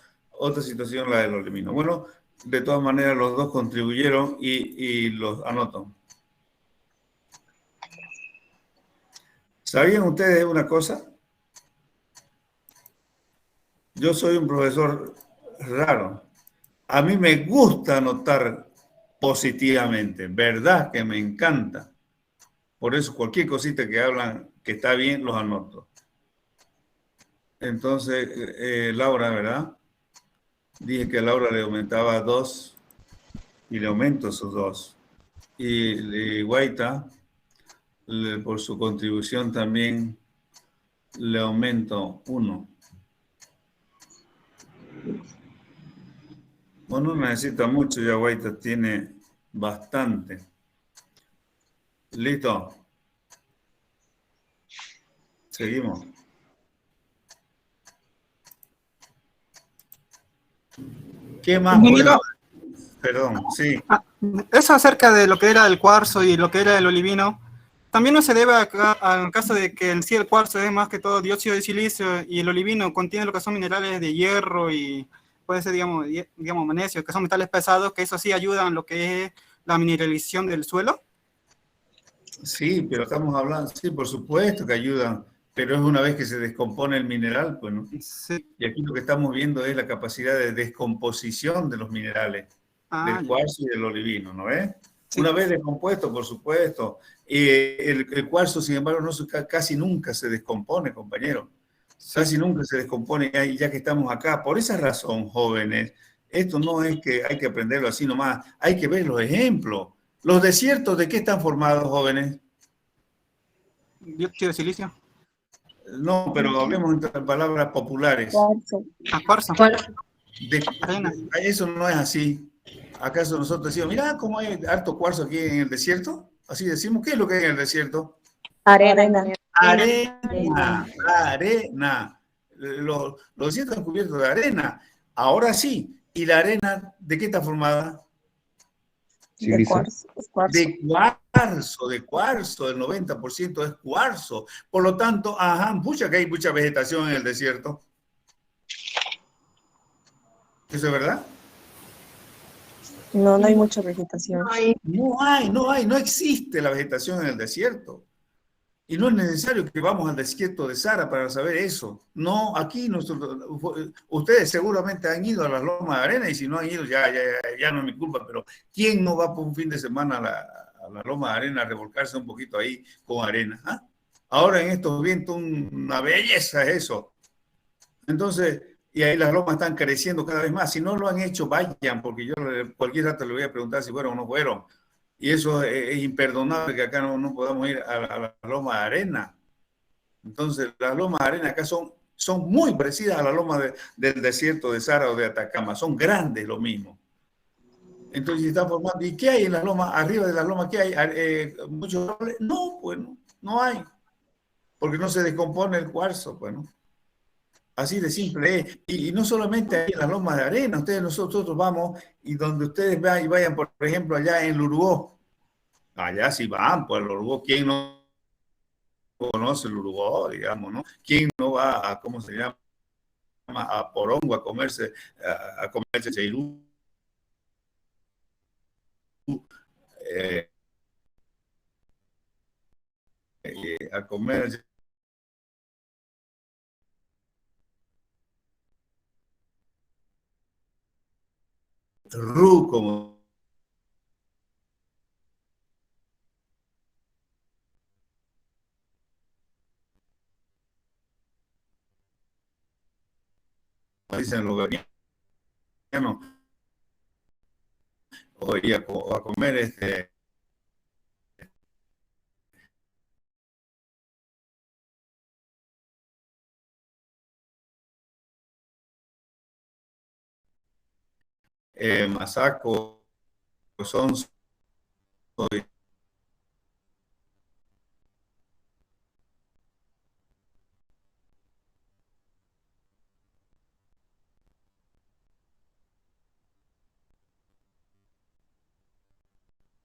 situación la del olivino. Bueno, de todas maneras los dos contribuyeron y los anoto. ¿Sabían ustedes una cosa? Yo soy un profesor raro. A mí me gusta anotar positivamente, ¿verdad? Que me encanta. Por eso cualquier cosita que hablan que está bien, los anoto. Entonces, Laura, ¿verdad? Dije que a Laura le aumentaba 2 y le aumento esos 2. Y Guaita, por su contribución también le aumento 1. Bueno, no necesita mucho, ya Guaita tiene bastante. ¿Listo? Seguimos. ¿Qué más? Perdón, sí. Eso acerca de lo que era el cuarzo y lo que era el olivino, también no se debe al caso de que en sí el cuarzo es más que todo dióxido de silicio y el olivino contiene lo que son minerales de hierro y puede ser, digamos magnesio, que son metales pesados, que eso sí ayudan en lo que es la mineralización del suelo. Sí, pero estamos hablando, sí, por supuesto que ayudan, pero es una vez que se descompone el mineral, pues, ¿no? Sí. Y aquí lo que estamos viendo es la capacidad de descomposición de los minerales, del cuarzo y del olivino, ¿no ves? Sí. Una vez descompuesto, por supuesto. El cuarzo, sin embargo, casi nunca se descompone, compañero. Casi nunca se descompone, ya que estamos acá. Por esa razón, jóvenes, esto no es que hay que aprenderlo así nomás, hay que ver los ejemplos. ¿Los desiertos de qué están formados, jóvenes? Dióxido de silicio. No, pero hablemos en palabras populares. Cuarzo. Cuarzo. Arena. Eso no es así. ¿Acaso nosotros decimos, mira cómo hay harto cuarzo aquí en el desierto? Así decimos, ¿qué es lo que hay en el desierto? Arena. Arena. Los desiertos están cubiertos de arena. Ahora sí. ¿Y la arena de qué está formada? De cuarzo. De cuarzo, el 90% es cuarzo. Por lo tanto, que hay mucha vegetación en el desierto. ¿Eso es verdad? No hay mucha vegetación. No existe la vegetación en el desierto. Y no es necesario que vamos al desierto de Sara para saber eso. No, aquí nosotros, ustedes seguramente han ido a las Lomas de Arena y si no han ido ya no es mi culpa, pero ¿quién no va por un fin de semana a la Loma de Arena a revolcarse un poquito ahí con arena? ¿Ah? Ahora en estos vientos una belleza es eso. Entonces, y ahí las lomas están creciendo cada vez más. Si no lo han hecho, vayan, porque yo cualquier rato le voy a preguntar si fueron o no fueron. Y eso es imperdonable que acá no podamos ir a la loma de arena. Entonces, las lomas de arena acá son muy parecidas a las lomas del desierto de Sara o de Atacama. Son grandes lo mismo. Entonces, están formando. ¿Y qué hay en las lomas? Arriba de las lomas, ¿qué hay? ¿Muchos árboles? No, pues no hay. Porque no se descompone el cuarzo, pues, ¿no? Así de simple es. Y no solamente ahí en las lomas de arena, nosotros vamos y donde ustedes vayan, por ejemplo, allá en Lurugó. Allá sí van, pues el Lurugó, ¿quién no conoce el Lurugó, digamos, no? ¿Quién no va a, cómo se llama, a Porongo a comerse cheirú? A comer como dicen los gobiernos, oye, a comer masaco, son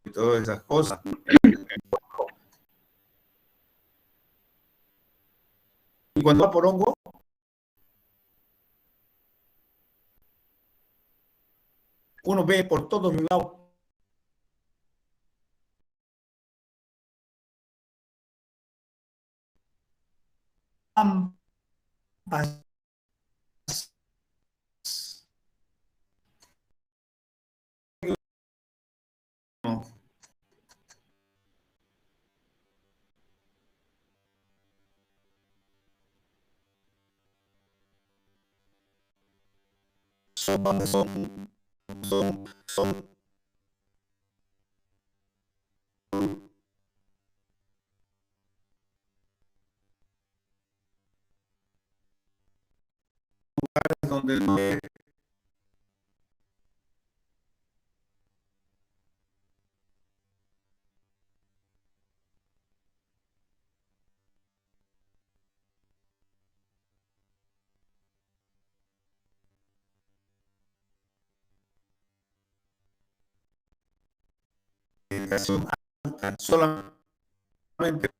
y todas esas cosas. Y cuando va por hongo, uno ve por todos los lados pampas, son lugares donde no hay vegetación alta, solamente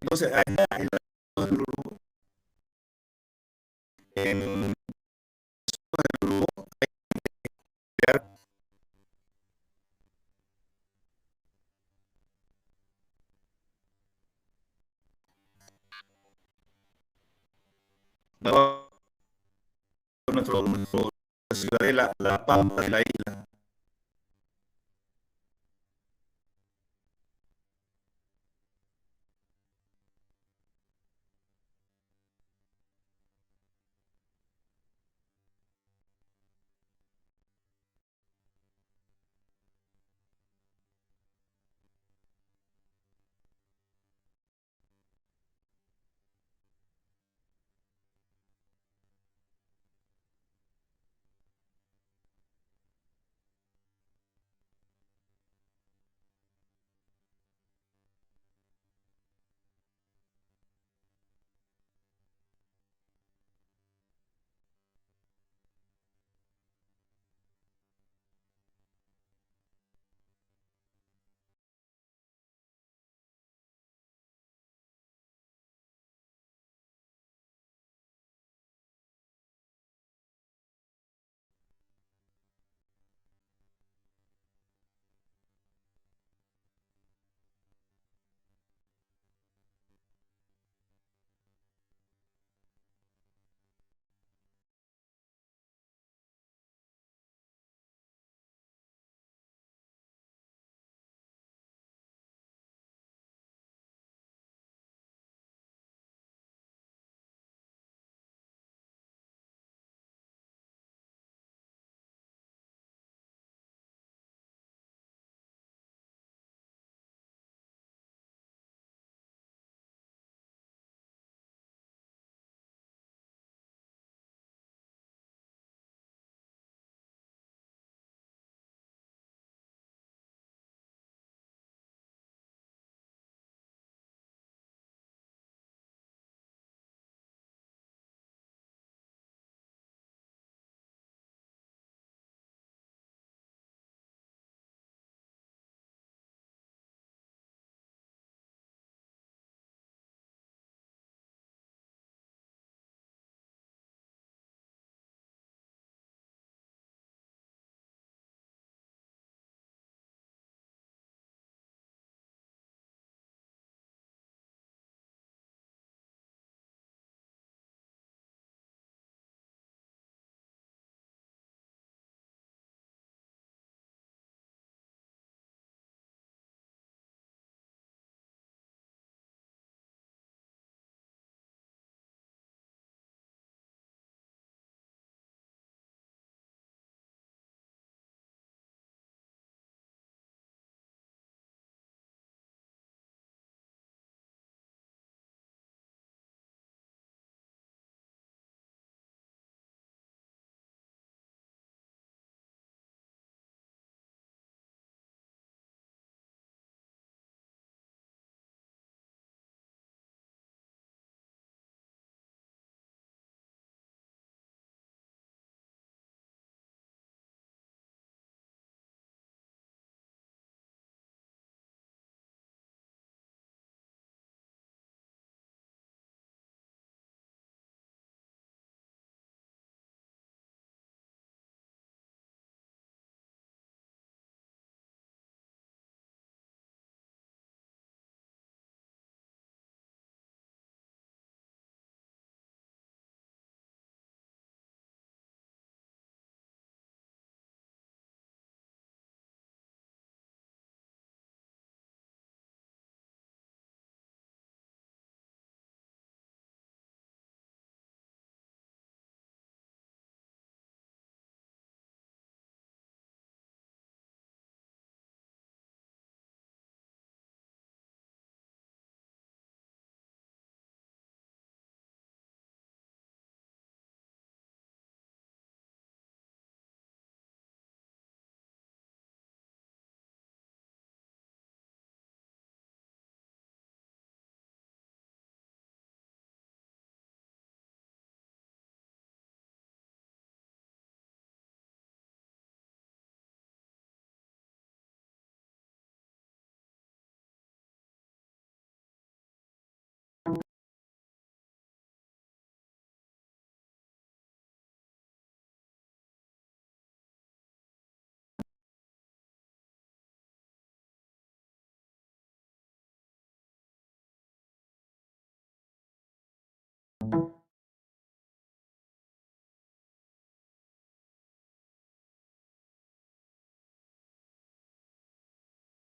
entonces allá en nuestra ciudad de la Pampa de la isla.